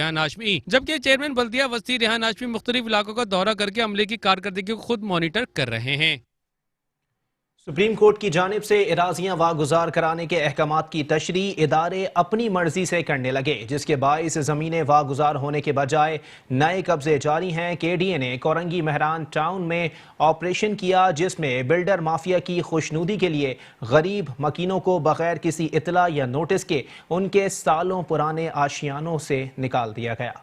Speaker 4: रेहान हाशमी मुख्तलिफ इलाकों का दौरा करके अमले की कारकर्दगी को खुद मॉनिटर कर रहे हैं।
Speaker 1: सुप्रीम कोर्ट की जानिब से इराजियां वागुजार कराने के अहकामात की तशरी इदारे अपनी मर्जी से करने लगे, जिसके बाइस ज़मीनें वागुजार होने के बजाय नए कब्जे जारी हैं। KDA ने कोरंगी महरान टाउन में ऑपरेशन किया, जिसमें बिल्डर माफिया की खुशनुदी के लिए गरीब मकीनों को बगैर किसी इतला या नोटिस के उनके सालों पुराने आशियानों से निकाल दिया गया।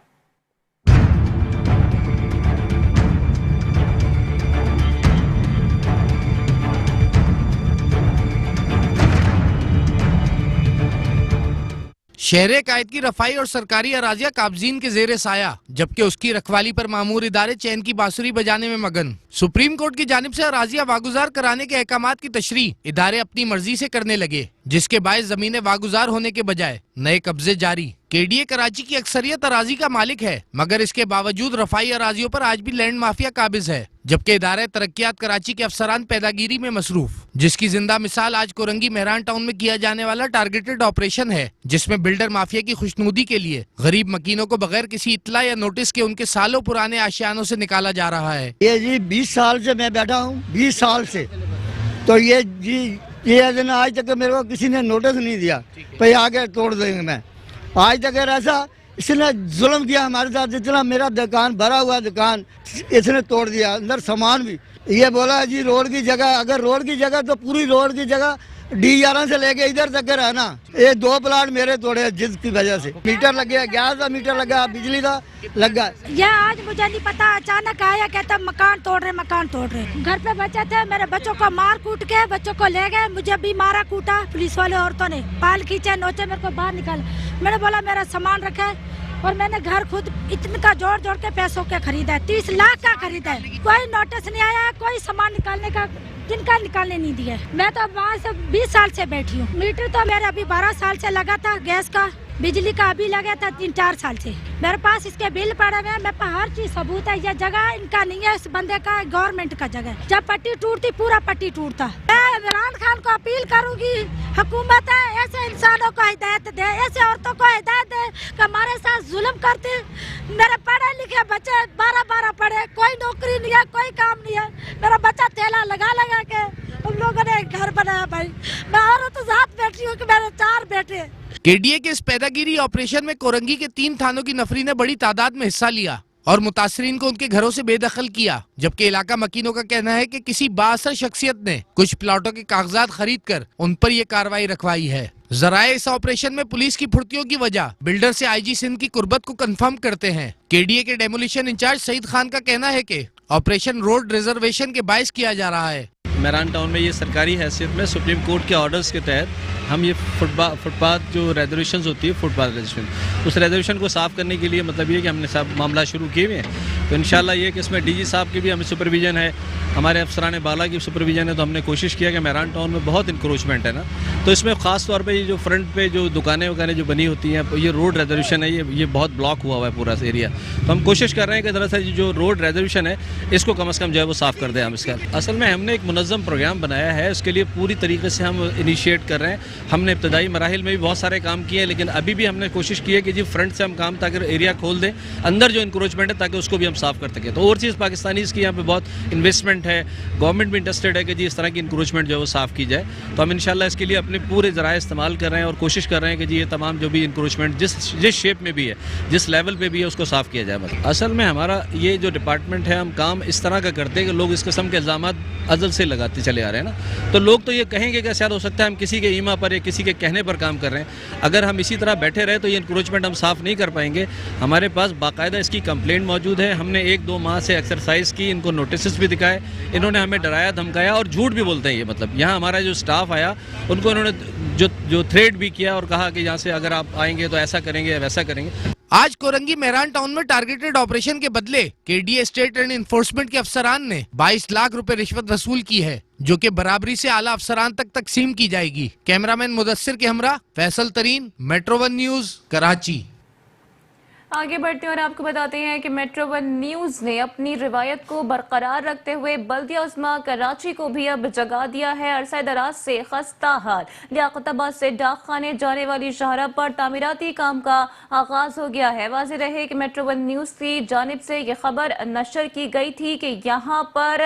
Speaker 8: शहर कायद की रफाई और सरकारी अराजिया काबजीन के जेर साया, जबकि उसकी रखवाली पर मामूर इदारे चैन की बांसुरी बजाने में मगन। सुप्रीम कोर्ट की जानिब से अराजिया वागुजार कराने के अहकामात की तशरीह इदारे अपनी मर्जी से करने लगे, जिसके बायस जमीनें वागुजार होने के बजाय नए कब्जे जारी। KDA कराची की अक्सरियत अराजी का मालिक है, मगर इसके बावजूद रफाई अराजियों पर आज भी लैंड माफिया काबिज है, जबकि इदारे तरक्कियात कराची के अफसरान पैदागिरी में मसरूफ, जिसकी जिंदा मिसाल आज कोरंगी महरान टाउन में किया जाने वाला टारगेटेड ऑपरेशन है, जिसमें बिल्डर माफिया की खुशनुदी के लिए गरीब मकीनों को बगैर किसी इतला या नोटिस के उनके सालों पुराने आशियानों से निकाला जा रहा है।
Speaker 9: ये जी 20 साल से मैं बैठा हूँ, 20 साल से, तो ये दिन आज तक मेरे को किसी ने नोटिस नहीं दिया, भाई आगे तोड़ देंगे। मैं आज तक ऐसा इसने जुल्म किया हमारे साथ, जितना मेरा दुकान भरा हुआ दुकान इसने तोड़ दिया, अंदर सामान भी। ये बोला जी रोड की जगह, अगर रोड की जगह तो पूरी रोड की जगह D11 से लेके इधर तक रहना। ये 2 प्लाट मेरे तोड़े जिसकी वजह से। मीटर लग गया, गैस का मीटर लगा, बिजली का लगा।
Speaker 10: ये आज मुझे नहीं पता, अचानक आया, कहता मकान तोड़ रहे। घर पे बच्चे थे, मेरे बच्चों को मार कूट के बच्चों को ले गए, मुझे भी मारा कूटा पुलिस वाले औरतों ने, बाल खींचे, नोचे, मेरे को बाहर निकाला। मैंने बोला मेरा सामान रखा है, और मैंने घर खुद इतना जोड़ के पैसों के खरीदा है, 30 लाख का खरीदा है। कोई नोटिस नहीं आया, कोई सामान निकालने का जिनका निकालने नहीं दिया। मैं तो वहाँ से 20 साल से बैठी हूँ। मीटर तो मेरा अभी 12 साल से लगा था, गैस का, बिजली का अभी लगा था 3-4 साल से। मेरे पास इसके बिल पड़े हुए हैं, मेरे पास हर चीज सबूत है। ये जगह इनका नहीं है, इस बंदे का, गवर्नमेंट का जगह। जब पट्टी टूटती पूरा पट्टी टूटता। मैं इमरान खान को अपील करूंगी, हुकूमत है ऐसे ऐसे इंसानों को हिदायत दे, ऐसे औरतों को हिदायत दे कि हमारे साथ जुल्म करते। मेरे पढ़े लिखे बच्चे 12-12 पढ़े, कोई नौकरी नहीं है, कोई काम नहीं है। मेरा बच्चा ठेला लगा लगा के उन लोगों ने एक घर बनाया। भाई मैं औरत साथ बैठी हूँ कि मेरे 4 बेटे।
Speaker 8: केडीए के इस पैदागिरी ऑपरेशन में कोरंगी के 3 थानों की नफरी ने बड़ी तादाद में हिस्सा लिया और मुतासरीन को उनके घरों से बेदखल किया, जबकि इलाका मकीनों का कहना है कि किसी बाअसर शख्सियत ने कुछ प्लाटों के कागजात खरीद कर उन पर यह कार्रवाई रखवाई है। जराए इस ऑपरेशन में पुलिस की फुर्तियों की वजह बिल्डर से आईजी सिंध की कुर्बत को कंफर्म करते हैं। केडीए के डेमोलिशन इंचार्ज सईद खान का कहना है कि ऑपरेशन रोड रिजर्वेशन के बायस किया जा रहा है।
Speaker 11: मेहरान टाउन में ये सरकारी हैसियत में सुप्रीम कोर्ट के ऑर्डर्स के तहत हम ये फुटपाथ जो रेजर्वेशन होती है, फुटपाथ रेजर्वेशन, उस रेजर्वेशन को साफ़ करने के लिए मतलब ये कि हमने सब मामला शुरू किए हुए हैं। तो इंशाल्लाह ये कि इसमें डीजी साहब की भी हमें सुपरविजन है, हमारे अफसरान बाला की सुपरविजन है। तो हमने कोशिश किया कि मेहरान टाउन में बहुत इंक्रोचमेंट है ना, तो इसमें ख़ास तौर पर ये जो फ्रंट पे जो दुकानें वकानें जो बनी होती हैं, ये रोड रेजर्वेशन है, ये बहुत ब्लॉक हुआ है पूरा एरिया। तो हम कोशिश कर रहे हैं कि दरअसल जो रोड रेजर्वेशन है इसको कम से कम जो है वो साफ़ कर दें हम इसका। असल में हमने एक मुनज़्ज़म प्रोग्राम बनाया है, उसके लिए पूरी तरीके से हम इनिशिएट कर रहे हैं। हमने इब्तदाई मराहिल में भी बहुत सारे काम किए हैं, लेकिन अभी भी हमने कोशिश की है कि जी फ्रंट से हम काम ताकि एरिया खोल दें, अंदर जो इंक्रोचमेंट है ताकि उसको भी हम साफ़ कर सकें। तो ओवरसीज़ पाकिस्तानीज़ की यहाँ पे बहुत इन्वेस्टमेंट है, गवर्नमेंट भी इंटरेस्टेड है कि जी इस तरह की इंक्रोचमेंट जो है वो साफ़ की जाए। तो हम इंशाल्लाह इसके लिए अपने पूरे ज़राए इस्तेमाल कर रहे हैं और कोशिश कर रहे हैं कि जी ये तमाम जो भी इंक्रोचमेंट जिस शेप में भी है, जिस लेवल पर भी है, उसको साफ़ किया जाए। असल में हमारा ये जो डिपार्टमेंट है, हम काम इस तरह का करते हैं कि लोग इस किस्म के इल्ज़ाम अज़ल से लगाते चले आ रहे हैं ना, तो लोग तो ये कहेंगे कि शायद हो सकता है हम किसी के ईमा पर या किसी के कहने पर काम कर रहे हैं। अगर हम इसी तरह बैठे रहे तो ये इंक्रोचमेंट हम साफ़ नहीं कर पाएंगे। हमारे पास बाकायदा इसकी कंप्लेंट मौजूद है, हमने 1-2 माह से एक्सरसाइज की, इनको नोटिस भी दिखाए, इन्होंने हमें डराया धमकाया और झूठ भी बोलते हैं ये। मतलब यहाँ हमारा जो स्टाफ आया उनको इन्होंने जो थ्रेट भी किया और कहा कि यहाँ से अगर आप आएंगे तो ऐसा करेंगे वैसा करेंगे।
Speaker 8: आज कोरंगी मेहरान टाउन में टारगेटेड ऑपरेशन के बदले केडीए स्टेट एंड इन्फोर्समेंट के अफसरान ने 22 लाख रुपए रिश्वत वसूल की है, जो कि बराबरी से आला अफसरान तक तकसीम की जाएगी। कैमरामैन मुदस्सिर के हमरा फैसल तरीन, मेट्रो 1 न्यूज, कराची।
Speaker 2: आगे बढ़ते हैं और आपको बताते हैं कि मेट्रो 1 न्यूज ने अपनी रिवायत को बरकरार रखते हुए बल्दिया उस्मा कराची को भी अब जगा दिया है। अरसा दराज से खस्ता हाल लियाकताबाद से डाक खाने जाने वाली शाहरा पर तामीराती काम का आगाज हो गया है। वाज़ेह रहे कि मेट्रो 1 न्यूज की जानिब से ये खबर नशर की गई थी कि यहाँ पर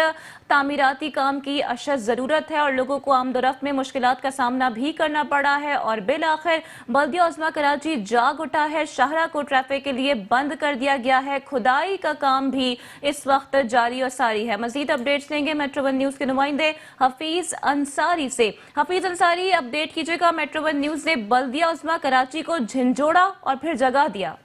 Speaker 2: तामीराती काम की अशद ज़रूरत है और लोगों को आमदोरफ्त में मुश्किलात का सामना भी करना पड़ा है और बिल आखिर बल्दिया उस्मा कराची जाग उठा है। शाहरा को ट्रैफिक के लिए बंद कर दिया गया है। खुदाई का काम भी इस वक्त जारी और सारी है। मजीद अपडेट्स लेंगे मेट्रो 1 न्यूज के नुमाइंदे हफीज अंसारी से। हफीज अंसारी, अपडेट कीजिएगा। मेट्रो 1 न्यूज ने बल्दिया उस्मा कराची को झिंझोड़ा और फिर जगा दिया।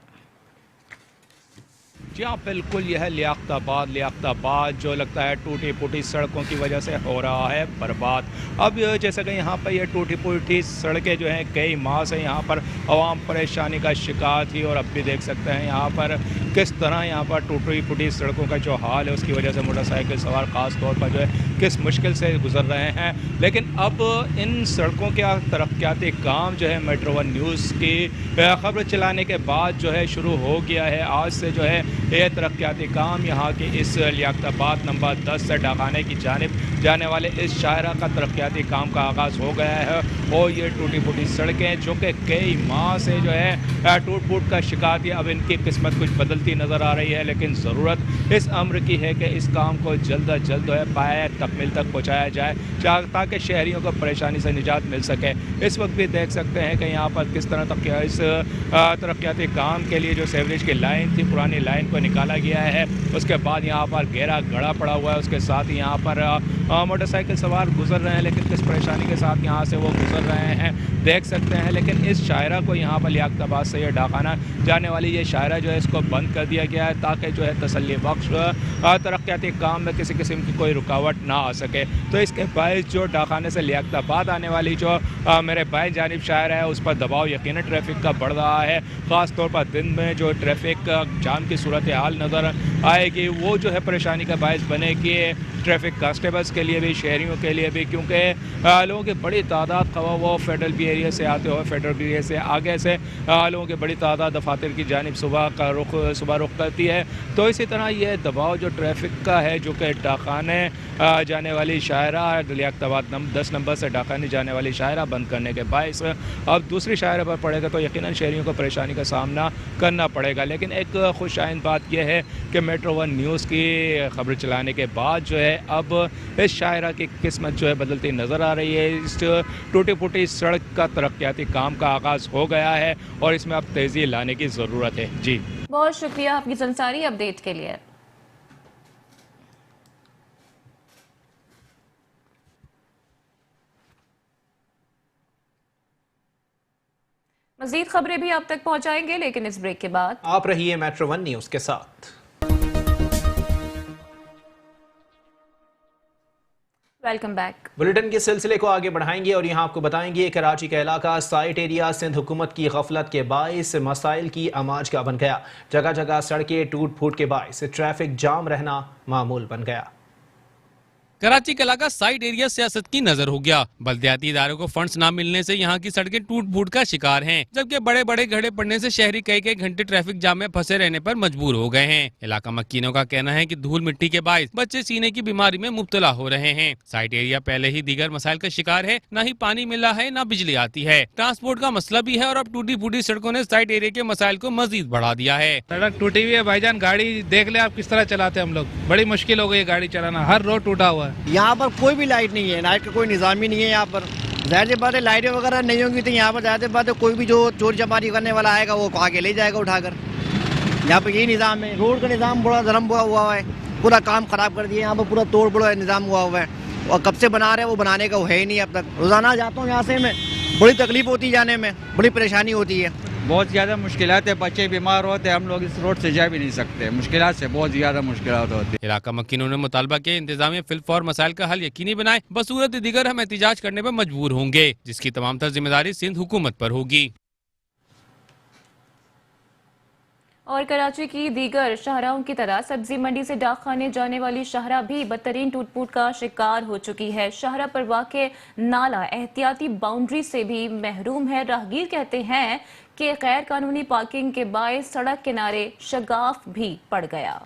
Speaker 12: जी हाँ, बिल्कुल यह लियाकताबाद जो लगता है टूटी फूटी सड़कों की वजह से हो रहा है बर्बाद। अब जैसे कि यहाँ पर यह टूटी फूटी सड़कें जो हैं कई माह से यहाँ पर आवाम परेशानी का शिकार थी और अब भी देख सकते हैं यहाँ पर किस तरह यहाँ पर टूटी फूटी सड़कों का जो हाल है उसकी वजह से मोटरसाइकिल सवार ख़ास तौर पर जो है किस मुश्किल से गुजर रहे हैं। लेकिन अब इन सड़कों के तरक्याती काम जो है मेट्रो 1 न्यूज़ की खबर चलाने के बाद जो है शुरू हो गया है। आज से जो है ये तरक्याती काम यहाँ के इस लियाकताबाद नंबर 10 से डाकाने की जानिब जाने वाले इस शाहरा का तरक्याती काम का आगाज़ हो गया है। और ये टूटी फूटी सड़कें जो कि कई माह से जो है टूट फूट का शिकार थी, अब इनकी किस्मत कुछ बदलती नज़र आ रही है। लेकिन ज़रूरत इस अम्र की है कि इस काम को जल्द अज जल्द जो है पाए तकमील तक पहुँचाया जाए ताकि शहरियों को परेशानी से निजात मिल सके। इस वक्त भी देख सकते हैं कि यहाँ पर किस तरह तक इस तरक्याती काम के लिए जो सेवरेज की लाइन थी, पुरानी लाइन को निकाला गया है। उसके बाद यहाँ पर गहरा गड़ा पड़ा हुआ है, उसके साथ ही यहाँ पर मोटरसाइकिल सवार गुजर रहे हैं, लेकिन किस परेशानी के साथ यहाँ से वो गुजर रहे हैं देख सकते हैं। लेकिन इस शायरा को यहाँ पर लियाकताबाद से ये डाकाना जाने वाली ये शायरा जो है इसको बंद कर दिया गया है ताकि जो है तसल्ली बख्श तरक्याती काम में किसी किस्म की कोई रुकावट ना आ सके। तो इसके बायस जो डाकाने से लियाकताबाद आने वाली जो मेरे बाएं जानिब शायरा है उस पर दबाव यकीनन ट्रैफिक का बढ़ रहा है। ख़ास तौर पर दिन में जो ट्रैफिक जाम की सूरत हाल नज़र आएगी वो जो है परेशानी का बायस बनेगी ट्रैफिक कांस्टेबल्स के लिए भी, शहरियों के लिए भी, क्योंकि लोगों की बड़ी तादाद खवा वो फेडरल एरिया से आते हुए फेडरल एरिया से आगे से लोगों की बड़ी तादाद दफातर की जानिब सुबह रुख करती है। तो इसी तरह ये दबाव जो ट्रैफिक का है जो कि डाकाने जाने वाली शाहरा लियाकताबाद 10 नंबर से डाकाने जाने वाली शाहरा बंद करने के बायस अब दूसरी शाहरा पर पड़ेगा तो यकीनन शहरियों को परेशानी का सामना करना पड़ेगा। लेकिन एक खुशाइन बात यह है कि मेट्रो वन न्यूज़ की खबर चलाने के बाद जो है अब इस शाहरा की किस्मत जो है बदलती नज़र आ रही है। इस टूटी फूटी सड़क का तरक्याती काम का आगाज़ हो गया है और इसमें अब तेज़ी लाने की ज़रूरत है। जी
Speaker 2: बहुत शुक्रिया आपकी संसारी अपडेट के लिए। मज़ीद खबरें भी आप तक पहुंचाएंगे, लेकिन इस ब्रेक के बाद
Speaker 1: आप रहिए मेट्रो वन न्यूज़ के साथ।
Speaker 2: Welcome back.
Speaker 1: बुलेटिन के सिलसिले को आगे बढ़ाएंगे और यहाँ आपको बताएंगे कराची का इलाका साइट एरिया सिंध हुकूमत की गफलत के बायस मसाइल की आमाज का बन गया। जगह जगह सड़कें टूट फूट के बायस ट्रैफिक जाम रहना मामूल बन गया।
Speaker 4: कराची का इलाका साइड एरिया सियासत की नजर हो गया। बल्दियाती इदारों को फंड्स न मिलने से यहाँ की सड़कें टूट फूट का शिकार हैं, जबकि बड़े बड़े गड्ढे पड़ने से शहरी कई घंटे ट्रैफिक जाम में फंसे रहने पर मजबूर हो गए हैं। इलाका मक्कीनों का कहना है कि धूल मिट्टी के बायस बच्चे सीने की बीमारी में मुब्तला हो रहे हैं। साइड एरिया पहले ही दीगर मसाइल का शिकार है, न ही पानी मिला है न बिजली आती है। ट्रांसपोर्ट का मसला भी है और अब टूटी फूटी सड़कों ने साइड एरिया के मसाइल को मजीद बढ़ा दिया है।
Speaker 13: सड़क टूटी हुई है भाईजान, गाड़ी देख ले आप किस तरह चलाते हैं हम लोग, बड़ी मुश्किल हो गई है गाड़ी चलाना, हर रोड टूटा हुआ है।
Speaker 9: यहाँ पर कोई भी लाइट नहीं है, लाइट का कोई निज़ाम ही नहीं है यहाँ पर। ज़ाहिर बात है लाइटें वगैरह नहीं होंगी तो यहाँ पर ज़ाहिर बात है कोई भी जो चोरी चमारी करने वाला आएगा वो आगे ले जाएगा उठाकर। यहाँ पर यही निज़ाम है। रोड का निज़ाम बड़ा धर्म हुआ है, पूरा काम ख़राब कर दिया। यहाँ पर पूरा तोड़ बड़ा निज़ाम हुआ है और कब से बना रहे हैं वो बनाने का वो है ही नहीं अब तक। रोज़ाना जाता हूँ यहाँ से, मैं बड़ी तकलीफ होती है जाने में, बड़ी परेशानी होती है।
Speaker 14: बहुत ज़्यादा मुश्किलात है, बच्चे बीमार होते हैं, हम लोग इस रोड से जा भी नहीं सकते, मुश्किलात से बहुत ज़्यादा मुश्किलात होती है।
Speaker 4: इलाका मक्कीनों ने मुतालबा के इंतजामिया फिलफौर मसाइल का हल यकीनी बनाए, बसूरत दीगर हम एहतिजाज करने पर मजबूर होंगे, जिसकी तमाम तर जिम्मेदारी सिंध हुकूमत पर होगी।
Speaker 2: और कराची की दीगर शाहराओं की तरह सब्जी मंडी से डाक खाने जाने वाली शाहरा भी बदतरीन टूट-फूट का शिकार हो चुकी है। शाहरा पर वाक़े नाला एहतियाती बाउंड्री से भी महरूम है। राहगीर कहते हैं कि गैर कानूनी पार्किंग के बायस सड़क किनारे शगाफ भी पड़ गया।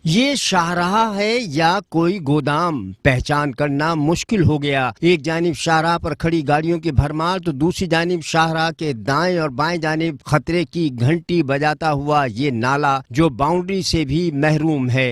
Speaker 15: ये शाहराह है या कोई गोदाम, पहचान करना मुश्किल हो गया। एक जानिब शाहराह पर खड़ी गाड़ियों की भरमार तो दूसरी जानिब शाहराह के दाएं और बाएं जानिब खतरे की घंटी बजाता हुआ ये नाला जो बाउंड्री से भी महरूम है।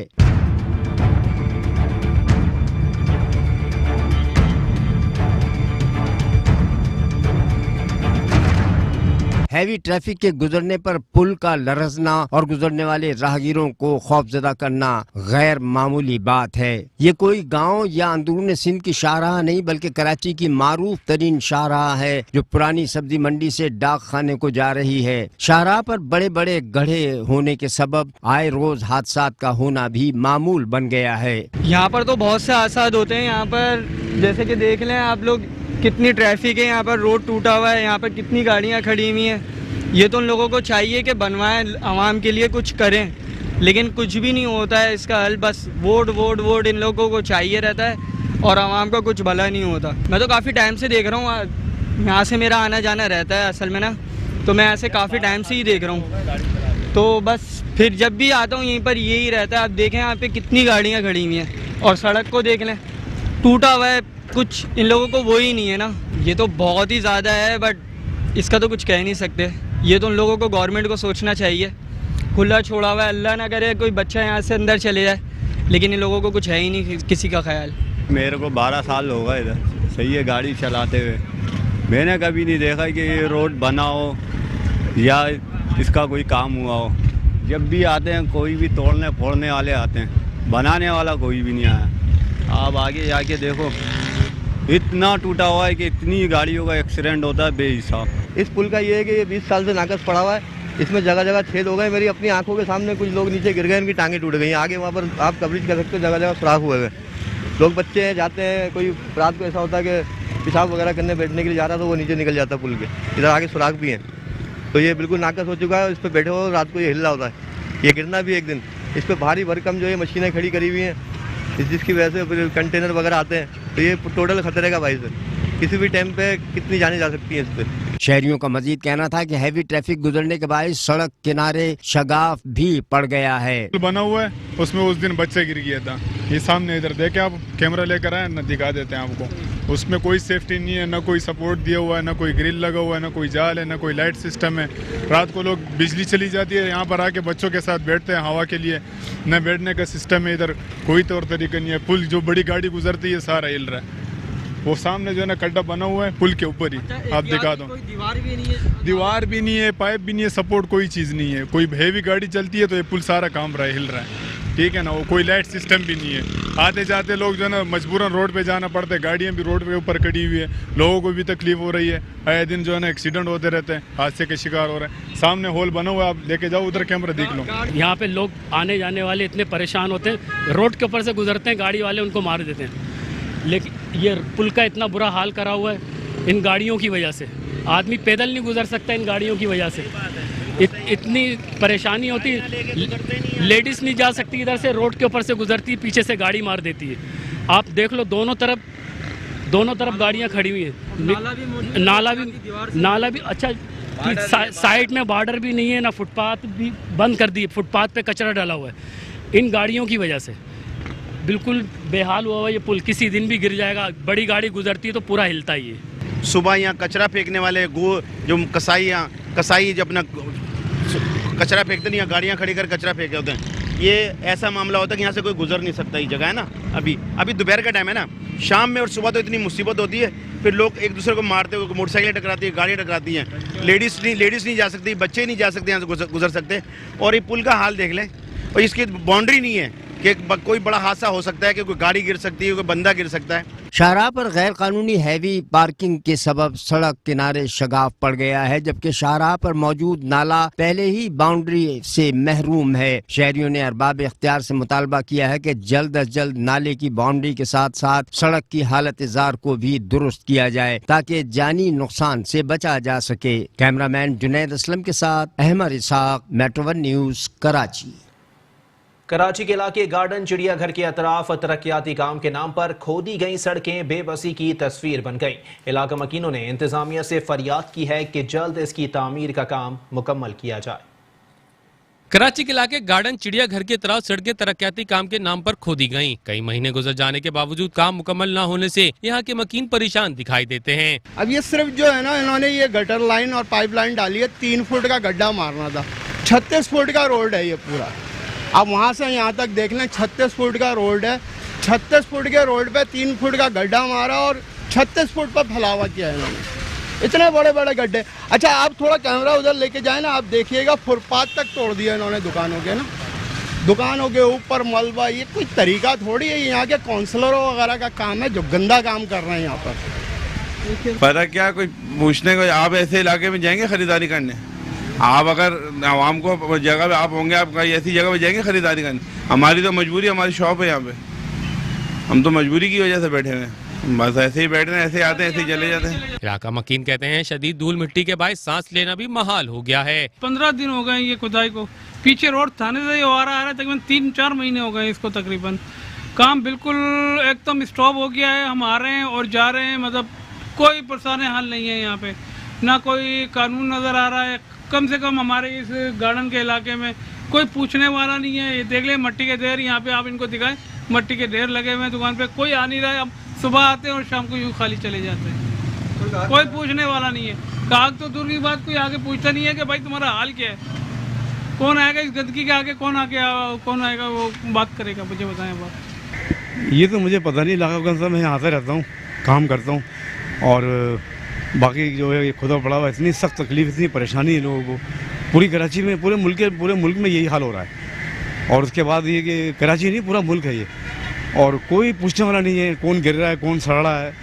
Speaker 15: हैवी ट्रैफिक के गुजरने पर पुल का लरसना और गुजरने वाले राहगीरों को खौफजदा करना गैर मामूली बात है। ये कोई गांव या अंदरून सिंध की शाहराह नहीं बल्कि कराची की मारूफ तरीन शाहराह है जो पुरानी सब्जी मंडी से डाक खाने को जा रही है। शाहराह पर बड़े बड़े गड्ढे होने के सबब आए रोज हादसात का होना भी मामूल बन गया है।
Speaker 14: यहाँ पर तो बहुत से हादसात होते हैं। यहाँ पर जैसे कि देख लें आप लोग कितनी ट्रैफिक है, यहाँ पर रोड टूटा हुआ है, यहाँ पर कितनी गाड़ियाँ खड़ी हुई हैं। ये तो उन लोगों को चाहिए कि बनवाएं, आवाम के लिए कुछ करें, लेकिन कुछ भी नहीं होता है इसका हल। बस वोट इन लोगों को चाहिए रहता है और आवाम का कुछ भला नहीं होता। मैं तो काफ़ी टाइम से देख रहा हूँ, यहाँ से मेरा आना जाना रहता है असल में ना, तो मैं ऐसे काफ़ी टाइम से ही देख रहा हूँ। तो बस फिर जब भी आता हूँ यहीं पर यही रहता है। आप देखें यहाँ पे कितनी गाड़ियाँ खड़ी हुई हैं और सड़क को देख लें, टूटा हुआ है, कुछ इन लोगों को वो ही नहीं है ना। ये तो बहुत ही ज़्यादा है, बट इसका तो कुछ कह नहीं सकते। ये तो उन लोगों को गवर्नमेंट को सोचना चाहिए। खुला छोड़ा हुआ है, अल्लाह ना करे कोई बच्चा यहाँ से अंदर चले जाए, लेकिन इन लोगों को कुछ है ही नहीं किसी का ख्याल।
Speaker 16: मेरे को 12 साल हो गए इधर सही है गाड़ी चलाते हुए, मैंने कभी नहीं देखा कि ये रोड बना हो या इसका कोई काम हुआ हो। जब भी आते हैं कोई भी तोड़ने फोड़ने वाले आते हैं, बनाने वाला कोई भी नहीं आया। आप आगे जाके देखो, इतना टूटा हुआ है कि इतनी गाड़ियों का एक्सीडेंट होता है बेहिसाब।
Speaker 17: इस पुल का ये है कि ये 20 साल से नाकस पड़ा हुआ है, इसमें जगह जगह छेद हो गए। मेरी अपनी आंखों के सामने कुछ लोग नीचे गिर गए, इनकी टांगें टूट गई। आगे वहाँ पर आप कवरेज कर सकते हो, जगह जगह सुराख हुए हुए लोग, बच्चे हैं जाते हैं, कोई रात को ऐसा होता है कि पेशाब वगैरह करने बैठने के लिए जा रहा तो वो नीचे निकल जाता पुल के, इधर आगे सुराख भी हैं। तो ये बिल्कुल नाकस हो चुका है। इस पर बैठे हो रात को ये हिल रहा होता है, ये गिरना भी एक दिन। इस पर भारी भरकम जो है मशीनें खड़ी करी हुई हैं, जिसकी वजह से फिर कंटेनर वगैरह आते हैं, तो ये टोटल खतरे का बाइस है। किसी भी टाइम पे कितनी जाने जा सकती है इस पर।
Speaker 15: शहरियों का मजीद कहना था कि हैवी ट्रैफिक गुजरने के बाद सड़क किनारे शगाफ भी पड़ गया है।
Speaker 18: बना हुआ है, उसमें उस दिन बच्चे गिर गया था। ये सामने इधर देखे आप, कैमरा लेकर आए ना, दिखा देते हैं आपको। उसमें कोई सेफ्टी नहीं है, ना कोई सपोर्ट दिया हुआ है, ना कोई ग्रिल लगा हुआ है, ना कोई जाल है, ना कोई लाइट सिस्टम है। रात को लोग बिजली चली जाती है, यहाँ पर आके बच्चों के साथ बैठते हैं हवा के लिए, न बैठने का सिस्टम है इधर, कोई तौर तरीका नहीं है। पुल जो बड़ी गाड़ी गुजरती है सारा हिल रहा है। वो सामने जो है ना खड्डा बना हुआ है पुल के ऊपर ही, आप दिखा दो। दीवार भी नहीं है, पाइप भी नहीं है, सपोर्ट कोई चीज़ नहीं है। कोई हैवी गाड़ी चलती है तो ये पुल सारा काम रहा है, हिल रहा है, ठीक है ना। वो कोई लाइट सिस्टम भी नहीं है। आते जाते लोग जो है ना मजबूरन रोड पे जाना पड़ता है, गाड़ियाँ भी रोड के ऊपर खड़ी हुई है, लोगों को भी तकलीफ हो रही है। आए दिन जो है ना एक्सीडेंट होते रहते हैं, हादसे के शिकार हो रहे हैं। सामने होल बना हुआ है, आप लेके जाओ उधर, कैमरा देख लो।
Speaker 19: यहाँ पे लोग आने जाने वाले इतने परेशान होते हैं, रोड के ऊपर से गुजरते हैं, गाड़ी वाले उनको मार देते हैं। लेकिन ये पुल का इतना बुरा हाल करा हुआ है इन गाड़ियों की वजह से। आदमी पैदल नहीं गुजर सकता इन गाड़ियों की वजह से। इतनी परेशानी होती है, लेडीज़ नहीं जा सकती इधर से, रोड के ऊपर से गुजरती है, पीछे से गाड़ी मार देती है। आप देख लो दोनों तरफ गाड़ियाँ खड़ी हुई हैं। नाला भी अच्छा, साइड में बॉर्डर भी नहीं है, ना फुटपाथ भी बंद कर दिए, फुटपाथ पे कचरा डाला हुआ है इन गाड़ियों की वजह से। बिल्कुल बेहाल हुआ हुआ ये पुल, किसी दिन भी गिर जाएगा। बड़ी गाड़ी गुजरती है तो पूरा हिलता ही है।
Speaker 20: सुबह यहाँ कचरा फेंकने वाले जो कसाई जो अपना कचरा फेंकते नहीं, गाड़ियाँ खड़ी कर कचरा फेंके होते हैं। ये ऐसा मामला होता है कि यहाँ से कोई गुजर नहीं सकता। ये जगह है ना, अभी दोपहर का टाइम है ना, शाम में और सुबह तो इतनी मुसीबत होती है। फिर लोग एक दूसरे को मारते हुए, मोटरसाइकिलें टकराती है, गाड़ियाँ टकराती हैं। लेडीज़ नहीं जा सकती, बच्चे नहीं जा सकते, यहाँ से गुजर सकते। और ये पुल का हाल देख लें, और इसकी बाउंड्री नहीं है कि कोई बड़ा हादसा हो सकता है, कि कोई गाड़ी गिर सकती है, कोई बंदा गिर सकता है।
Speaker 15: शाहराह पर गैर कानूनी हैवी पार्किंग के सबब सड़क किनारे शगाफ पड़ गया है, जबकि शाहराह पर मौजूद नाला पहले ही बाउंड्री से महरूम है। शहरियों ने अरबाब इख्तियार से मुतालबा किया है कि जल्द अज जल्द नाले की बाउंड्री के साथ साथ सड़क की हालत जार को भी दुरुस्त किया जाए, ताकि जानी नुकसान से बचा जा सके। कैमरामैन जुनैद असलम के साथ अहमद इसाक, मेट्रो 1 न्यूज, कराची।
Speaker 1: कराची के इलाके गार्डन चिड़ियाघर के अतराफ तरक्याती काम के नाम पर खोदी गई सड़कें बेबसी की तस्वीर बन गई। इलाका मकीनों ने इंतजामिया से फरियाद की है कि जल्द इसकी तामीर का काम मुकम्मल किया जाए।
Speaker 4: कराची के इलाके गार्डन चिड़ियाघर के तरफ सड़कें तरक्याती काम के नाम पर खोदी गईं। कई महीने गुजर जाने के बावजूद काम मुकम्मल न होने से यहाँ के मकीन परेशान दिखाई देते हैं।
Speaker 21: अब ये सिर्फ जो है ना, इन्होंने ये गटर लाइन और पाइप लाइन डाली है, 3 फुट का गड्ढा मारना था। 36 फुट का रोड है ये पूरा। अब वहाँ से यहाँ तक देख लें, 36 फुट का रोड है। 36 फुट के रोड पे 3 फुट का गड्ढा मारा और 36 फुट पर फैलावा किया इन्होंने, इतने बड़े बड़े गड्ढे। अच्छा, आप थोड़ा कैमरा उधर लेके जाए ना, आप देखिएगा फुटपाथ तक तोड़ दिया इन्होंने दुकानों के ना, दुकानों के ऊपर मलबा। ये कोई तरीका थोड़ी है, यहाँ के काउंसलरों वगैरह का काम है जो गंदा काम कर रहे हैं यहाँ पर।
Speaker 22: पता क्या, कोई पूछने को, आप ऐसे इलाके में जाएंगे खरीदारी करने? आप अगर आवाम को जगह पे आप होंगे, आप कहीं ऐसी जगह पे जाएंगे खरीदारी करने? हमारी तो मजबूरी, हमारी शॉप है यहाँ पे, हम तो मजबूरी की वजह से बैठे हुए हैं। बस ऐसे ही बैठे हैं, ऐसे आते हैं, ऐसे ही चले जाते हैं।
Speaker 4: इलाका मकीन कहते हैं शदीद धूल मिट्टी के बाद सांस लेना भी महाल हो गया है।
Speaker 23: 15 दिन हो गए ये खुदाई को, पीछे रोड थाने से आ रहा है, तकरीबन 3-4 महीने हो गए इसको। तकरीबन काम बिल्कुल एकदम स्टॉप हो गया है। हम आ रहे हैं और जा रहे हैं, मतलब कोई परेशानी हाल नहीं है यहाँ पे, ना कोई कानून नजर आ रहा है। कम से कम हमारे इस गार्डन के इलाके में कोई पूछने वाला नहीं है। ये देख ले, मट्टी के ढेर यहाँ पे आप इनको दिखाएं, मट्टी के ढेर लगे हुए हैं दुकान पे, कोई आ नहीं रहा है। अब सुबह आते हैं और शाम को यूँ खाली चले जाते हैं, कोई पूछने वाला नहीं है। काग तो दूर की बात, कोई आगे पूछता नहीं है कि भाई तुम्हारा हाल क्या है। कौन आएगा इस गंदगी के आगे, कौन आएगा वो बात करेगा? मुझे बताएं बात।
Speaker 24: ये तो मुझे पता नहीं, इलाका मैं यहाँ से रहता हूँ, काम करता हूँ, और बाकी जो है ये खुदा पड़ा हुआ, इतनी सख्त तकलीफ, इतनी परेशानी है लोगों को पूरी कराची में, पूरे मुल्क में यही हाल हो रहा है। और उसके बाद ये कि कराची नहीं, पूरा मुल्क है ये, और कोई पूछने वाला नहीं है कौन गिर रहा है, कौन सड़ रहा है।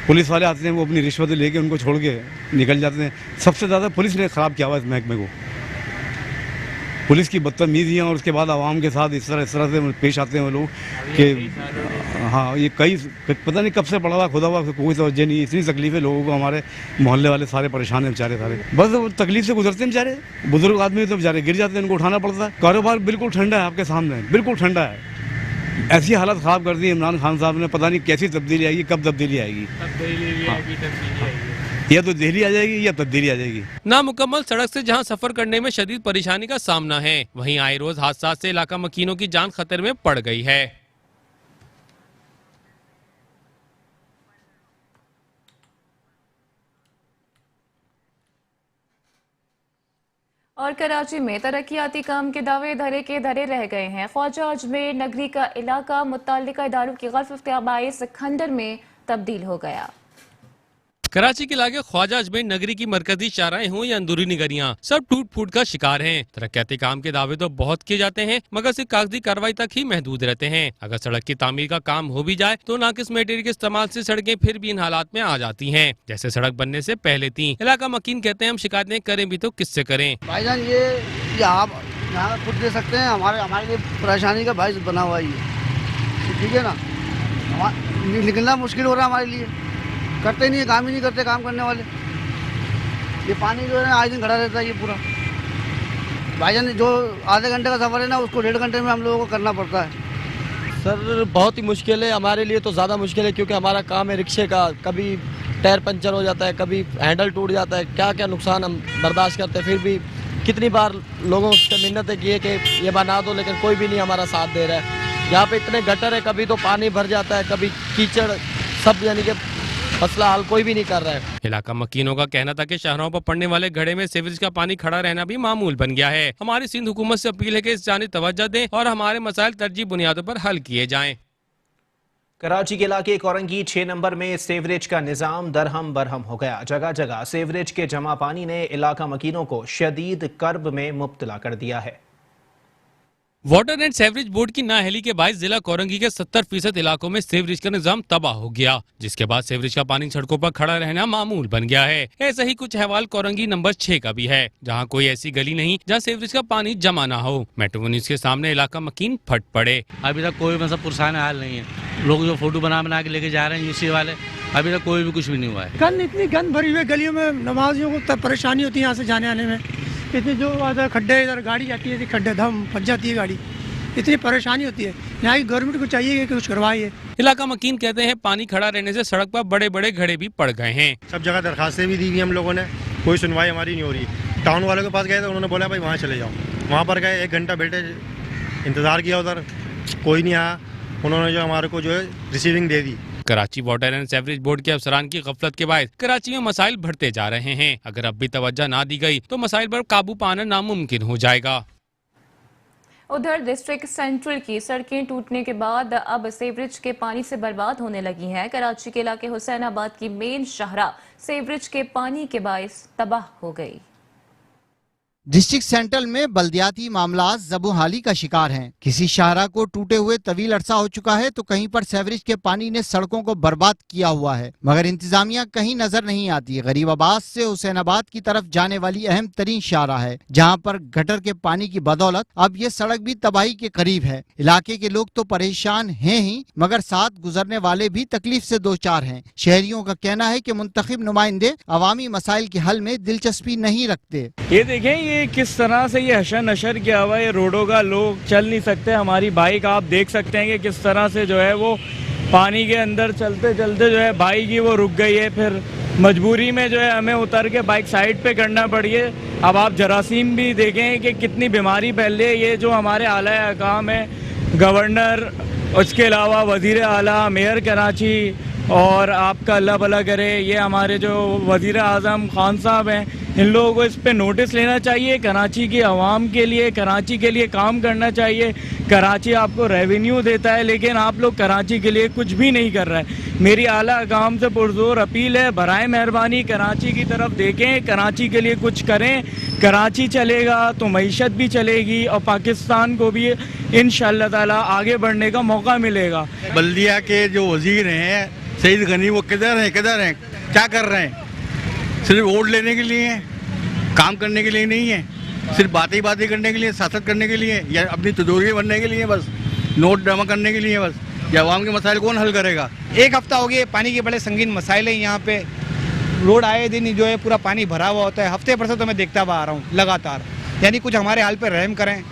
Speaker 24: पुलिस वाले आते हैं, वो अपनी रिश्वत लेके उनको छोड़ के निकल जाते हैं। सबसे ज़्यादा पुलिस ने ख़राब किया हुआ इस महकमे को। पुलिस की बदतमीजियाँ और उसके बाद आवाम के साथ इस तरह से पेश आते हैं वो लोग कि हाँ ये कई पता नहीं कब से पड़ा हुआ खुदा हुआ कोई तवज्जो नहीं। इतनी तकलीफ़ें लोगों को, हमारे मोहल्ले वाले सारे परेशान हैं बेचारे सारे, बस तकलीफ से गुजरते हैं बेचारे। बुजुर्ग आदमी तो बेचारे गिर जाते हैं, उनको उठाना पड़ता है। कारोबार बिल्कुल ठंडा है आपके सामने, बिल्कुल ठंडा है। ऐसी हालत ख़राब कर दी इमरान खान साहब ने, पता नहीं कैसी तब्दीली आएगी, कब तब्दीली आएगी। या तो दिल्ली आ जाएगी या तब्दीली आ जाएगी।
Speaker 4: नामुकम्मल सड़क से जहां सफर करने में शदीद परेशानी का सामना है, वहीं आए रोज हादसा से इलाका मकीनों की जान खतरे में पड़ गई है।
Speaker 2: और कराची में तरक्याती काम के दावे धरे के धरे रह गए हैं। ख्वाजा अजमेर नगरी का इलाका मुत्तल्लिका इदारों की गल्फ इख्तियार बाइस खंडर में तब्दील हो गया।
Speaker 4: कराची के इलाके ख्वाजा अजमेर नगरी की मरकजी शाहराएं हों या अंदरूनी गलियां, सब टूट फूट का शिकार हैं। तरक्याती काम के दावे तो बहुत किए जाते हैं, मगर सिर्फ कागजी कार्रवाई तक ही महदूद रहते हैं। अगर सड़क की तामीर का काम हो भी जाए तो नाकिस मटेरियल के इस्तेमाल से सड़कें फिर भी इन हालात में आ जाती हैं जैसे सड़क बनने से पहले थी। इलाका मकीन कहते हैं हम शिकायतें करें भी तो किससे करें।
Speaker 3: भाईजान ये आप यहाँ खुद दे सकते हैं, हमारे लिए परेशानी का बाइस बना हुआ है, ठीक है ना। निकलना मुश्किल हो रहा है हमारे लिए, करते नहीं, काम ही नहीं करते काम करने वाले। ये पानी जो है ना आज दिन खड़ा रहता है ये पूरा। भाईजान जो आधे घंटे का सफ़र है ना उसको 1.5 घंटे में हम लोगों को करना पड़ता है।
Speaker 14: सर बहुत ही मुश्किल है, हमारे लिए तो ज़्यादा मुश्किल है क्योंकि हमारा काम है रिक्शे का। कभी टायर पंचर हो जाता है, कभी हैंडल टूट जाता है, क्या क्या नुकसान हम बर्दाश्त करते हैं। फिर भी कितनी बार लोगों से मिन्नतें की है कि ये बना दो, लेकिन कोई भी नहीं हमारा साथ दे रहा है। यहाँ पे इतने गटर है, कभी तो पानी भर जाता है, कभी कीचड़, सब यानी कि मसला हल कोई भी नहीं कर रहा है।
Speaker 4: इलाका मकीनों का कहना था कि शहरों पर पड़ने वाले घड़े में सीवरेज का पानी खड़ा रहना भी मामूल बन गया है। हमारी सिंध हुकूमत से अपील है कि इस जानिब तवज्जो दें और हमारे मसाइल तरजीह बुनियादों पर हल किए जाएं।
Speaker 1: कराची के इलाके कोरंगी 6 नंबर में सीवरेज का निजाम दरहम बरहम हो गया। जगह जगह सीवरेज के जमा पानी ने इलाका मकीनों को शदीद कर्ब में मुब्तला कर दिया है।
Speaker 4: वाटर एंड सीवरेज बोर्ड की नाअहली के बायस जिला कोरंगी के 70% इलाकों में सीवरेज का निजाम तबाह हो गया, जिसके बाद सीवरेज का पानी सड़कों पर खड़ा रहना मामूल बन गया है। ऐसा ही कुछ अहवाल कोरंगी नंबर 6 का भी है, जहां कोई ऐसी गली नहीं जहां सीवरेज का पानी जमा ना हो। मेट्रो न्यूज के सामने इलाका मकीन फट पड़े।
Speaker 5: अभी तक कोई मतलब पुरसान हाल नहीं है। लोग जो फोटो बना के लेके जा रहे हैं यूसी वाले, अभी तक कोई भी कुछ भी नहीं हुआ है।
Speaker 6: इतनी गंद भरी हुई गलियों में नमाजियों को परेशानी होती है यहाँ से जाने आने में। इतनी जो खड्डे, इधर गाड़ी जाती है खड्डे धम फंस जाती है गाड़ी, इतनी परेशानी होती है। यहाँ की गवर्नमेंट को चाहिए कि कुछ करवाइए।
Speaker 4: इलाका मकीन कहते हैं पानी खड़ा रहने से सड़क पर बड़े बड़े घड़े भी पड़ गए हैं।
Speaker 7: सब जगह दरखास्तें भी दी हुई हम लोगों ने, कोई सुनवाई हमारी नहीं हो रही। टाउन वालों के पास गए तो उन्होंने बोला भाई वहाँ चले जाओ, वहाँ पर गए 1 घंटा बैठे, इंतज़ार किया, उधर कोई नहीं आया। उन्होंने जो हमारे को जो है receiving they the.
Speaker 4: Karachi water and sewerage board के अफसरान की गफलत के बाद कराची में मसाइल बढ़ते जा रहे हैं। अगर अब भी तवज्जो ना दी गई तो मसाइल पर काबू पाना नामुमकिन हो जाएगा।
Speaker 2: उधर डिस्ट्रिक्ट सेंट्रल की सड़कें टूटने के बाद अब सीवरेज के पानी से बर्बाद होने लगी हैं। कराची के इलाके हुसैनाबाद की मेन शाहरा सीवरेज के पानी के बायस तबाह हो गई।
Speaker 25: डिस्ट्रिक्ट सेंट्रल में बल्दियाती मामलात ज़बूहाली का शिकार हैं। किसी शाहरा को टूटे हुए तवील अरसा हो चुका है तो कहीं पर सीवरेज के पानी ने सड़कों को बर्बाद किया हुआ है, मगर इंतजामिया कहीं नजर नहीं आती। गरीबाबाद से हुसैनाबाद की तरफ जाने वाली अहम तरीन शाहरा है, जहाँ पर गटर के पानी की बदौलत अब ये सड़क भी तबाही के करीब है। इलाके के लोग तो परेशान हैं ही, मगर साथ गुजरने वाले भी तकलीफ से दो चार हैं। शहरियों का कहना है कि मुंतखब नुमाइंदे अवामी मसाइल के हल में दिलचस्पी नहीं रखते।
Speaker 26: ये देखें ये किस तरह से ये हशर नशर किया हुआ है रोडों का, लोग चल नहीं सकते। हमारी बाइक आप देख सकते हैं कि किस तरह से जो है वो पानी के अंदर चलते चलते जो है बाइक ही वो रुक गई है। फिर मजबूरी में जो है हमें उतर के बाइक साइड पे करना पड़ी है। अब आप जरासीम भी देखें कि कितनी बीमारी फैल रही है। ये जो हमारे आला हकाम है, गवर्नर, उसके अलावा वज़ीर आला, मेयर कराची और आपका अल्लाह भला करे, ये हमारे जो वज़ीर आज़म खान साहब हैं, इन लोगों को इस पे नोटिस लेना चाहिए। कराची की आवाम के लिए, कराची के लिए काम करना चाहिए। कराची आपको रेवेन्यू देता है, लेकिन आप लोग कराची के लिए कुछ भी नहीं कर रहे हैं। मेरी आला हकाम से पुरजोर अपील है, बराए मेहरबानी कराची की तरफ देखें, कराची के लिए कुछ करें। कराची चलेगा तो मईशत भी चलेगी और पाकिस्तान को भी इंशाअल्लाह ताला आगे बढ़ने का मौका मिलेगा।
Speaker 7: बल्दिया के जो वजीर हैं सईद गनी, वो किधर हैं क्या कर रहे हैं? सिर्फ वोट लेने के लिए हैं, काम करने के लिए नहीं है।
Speaker 8: सिर्फ बातें करने के लिए, सियासत करने के लिए, या अपनी तिजोरी बनने के लिए, बस नोट जमा करने के लिए, बस या आवाम के मसाइल कौन हल करेगा?
Speaker 9: एक हफ्ता हो गया, पानी के बड़े संगीन मसाइल हैं यहाँ पे। रोड आए दिन जो है पूरा पानी भरा हुआ होता है। हफ्ते भर से तो मैं देखता हुआ आ रहा हूँ लगातार। यानी कुछ हमारे हाल पे रहम करें।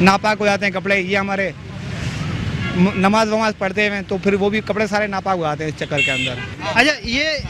Speaker 9: नापाक हो जाते हैं कपड़े, ये हमारे नमाज वमाज पढ़ते हैं तो फिर वो भी कपड़े सारे नापाक हो जाते हैं इस चक्कर के अंदर।
Speaker 6: अच्छा,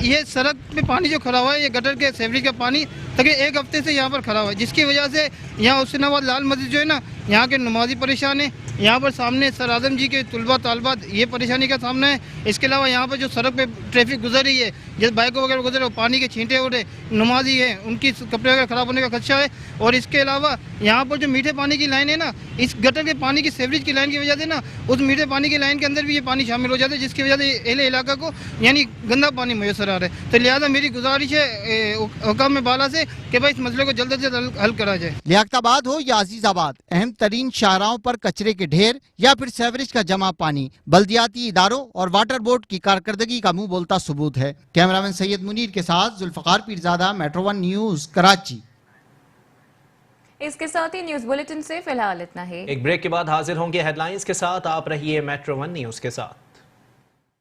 Speaker 6: ये सड़क पे पानी जो खड़ा हुआ है, ये गटर के सेवरेज का पानी तकरीबन एक हफ्ते से यहाँ पर खड़ा हुआ है, जिसकी वजह से यहाँ हुसैनाबाद लाल मस्जिद जो है ना, यहाँ के नमाजी परेशान है। यहाँ पर सामने सर आजम जी के तुलबा तालबात ये परेशानी का सामना है। इसके अलावा यहाँ पर जो सड़क पे ट्रैफिक गुजर रही है, जैसे बाइकों वगैरह गुजर रहे, पानी के छींटे उड़े, नमाजी है, उनकी कपड़े वगैरह खराब होने का खदशा है। और इसके अलावा यहाँ पर जो मीठे पानी की लाइन है ना, इस गटर के पानी की सेवरेज की लाइन की वजह से ना, उस मीठे पानी की लाइन के अंदर भी ये पानी शामिल हो जाता है, जिसकी वजह से अहले इलाका को यानी गंदा पानी मैसर आ रहा है। तो लिहाजा मेरी गुजारिश है हुकाम बाला से कि भाई इस मसले को जल्द से जल्द हल करा जाए।
Speaker 25: लियाकताबाद हो या अजीजाबाद, अहम तरीन शाहराहों पर कचरे के ढेर या फिर सेवरेज का जमा पानी बल्दियाती इदारों और वाटर बोर्ड की कारकर्दगी का मुंह बोलता सबूत है। कैमरामैन सैयद मुनीर के साथ जुल्फकार पीरजादा, मेट्रो 1 न्यूज, कराची।
Speaker 2: इसके साथ ही न्यूज बुलेटिन से फिलहाल इतना है।
Speaker 1: एक ब्रेक के बाद हाजिर होंगे हेडलाइंस के साथ। आप रहिए मेट्रो 1 न्यूज के साथ।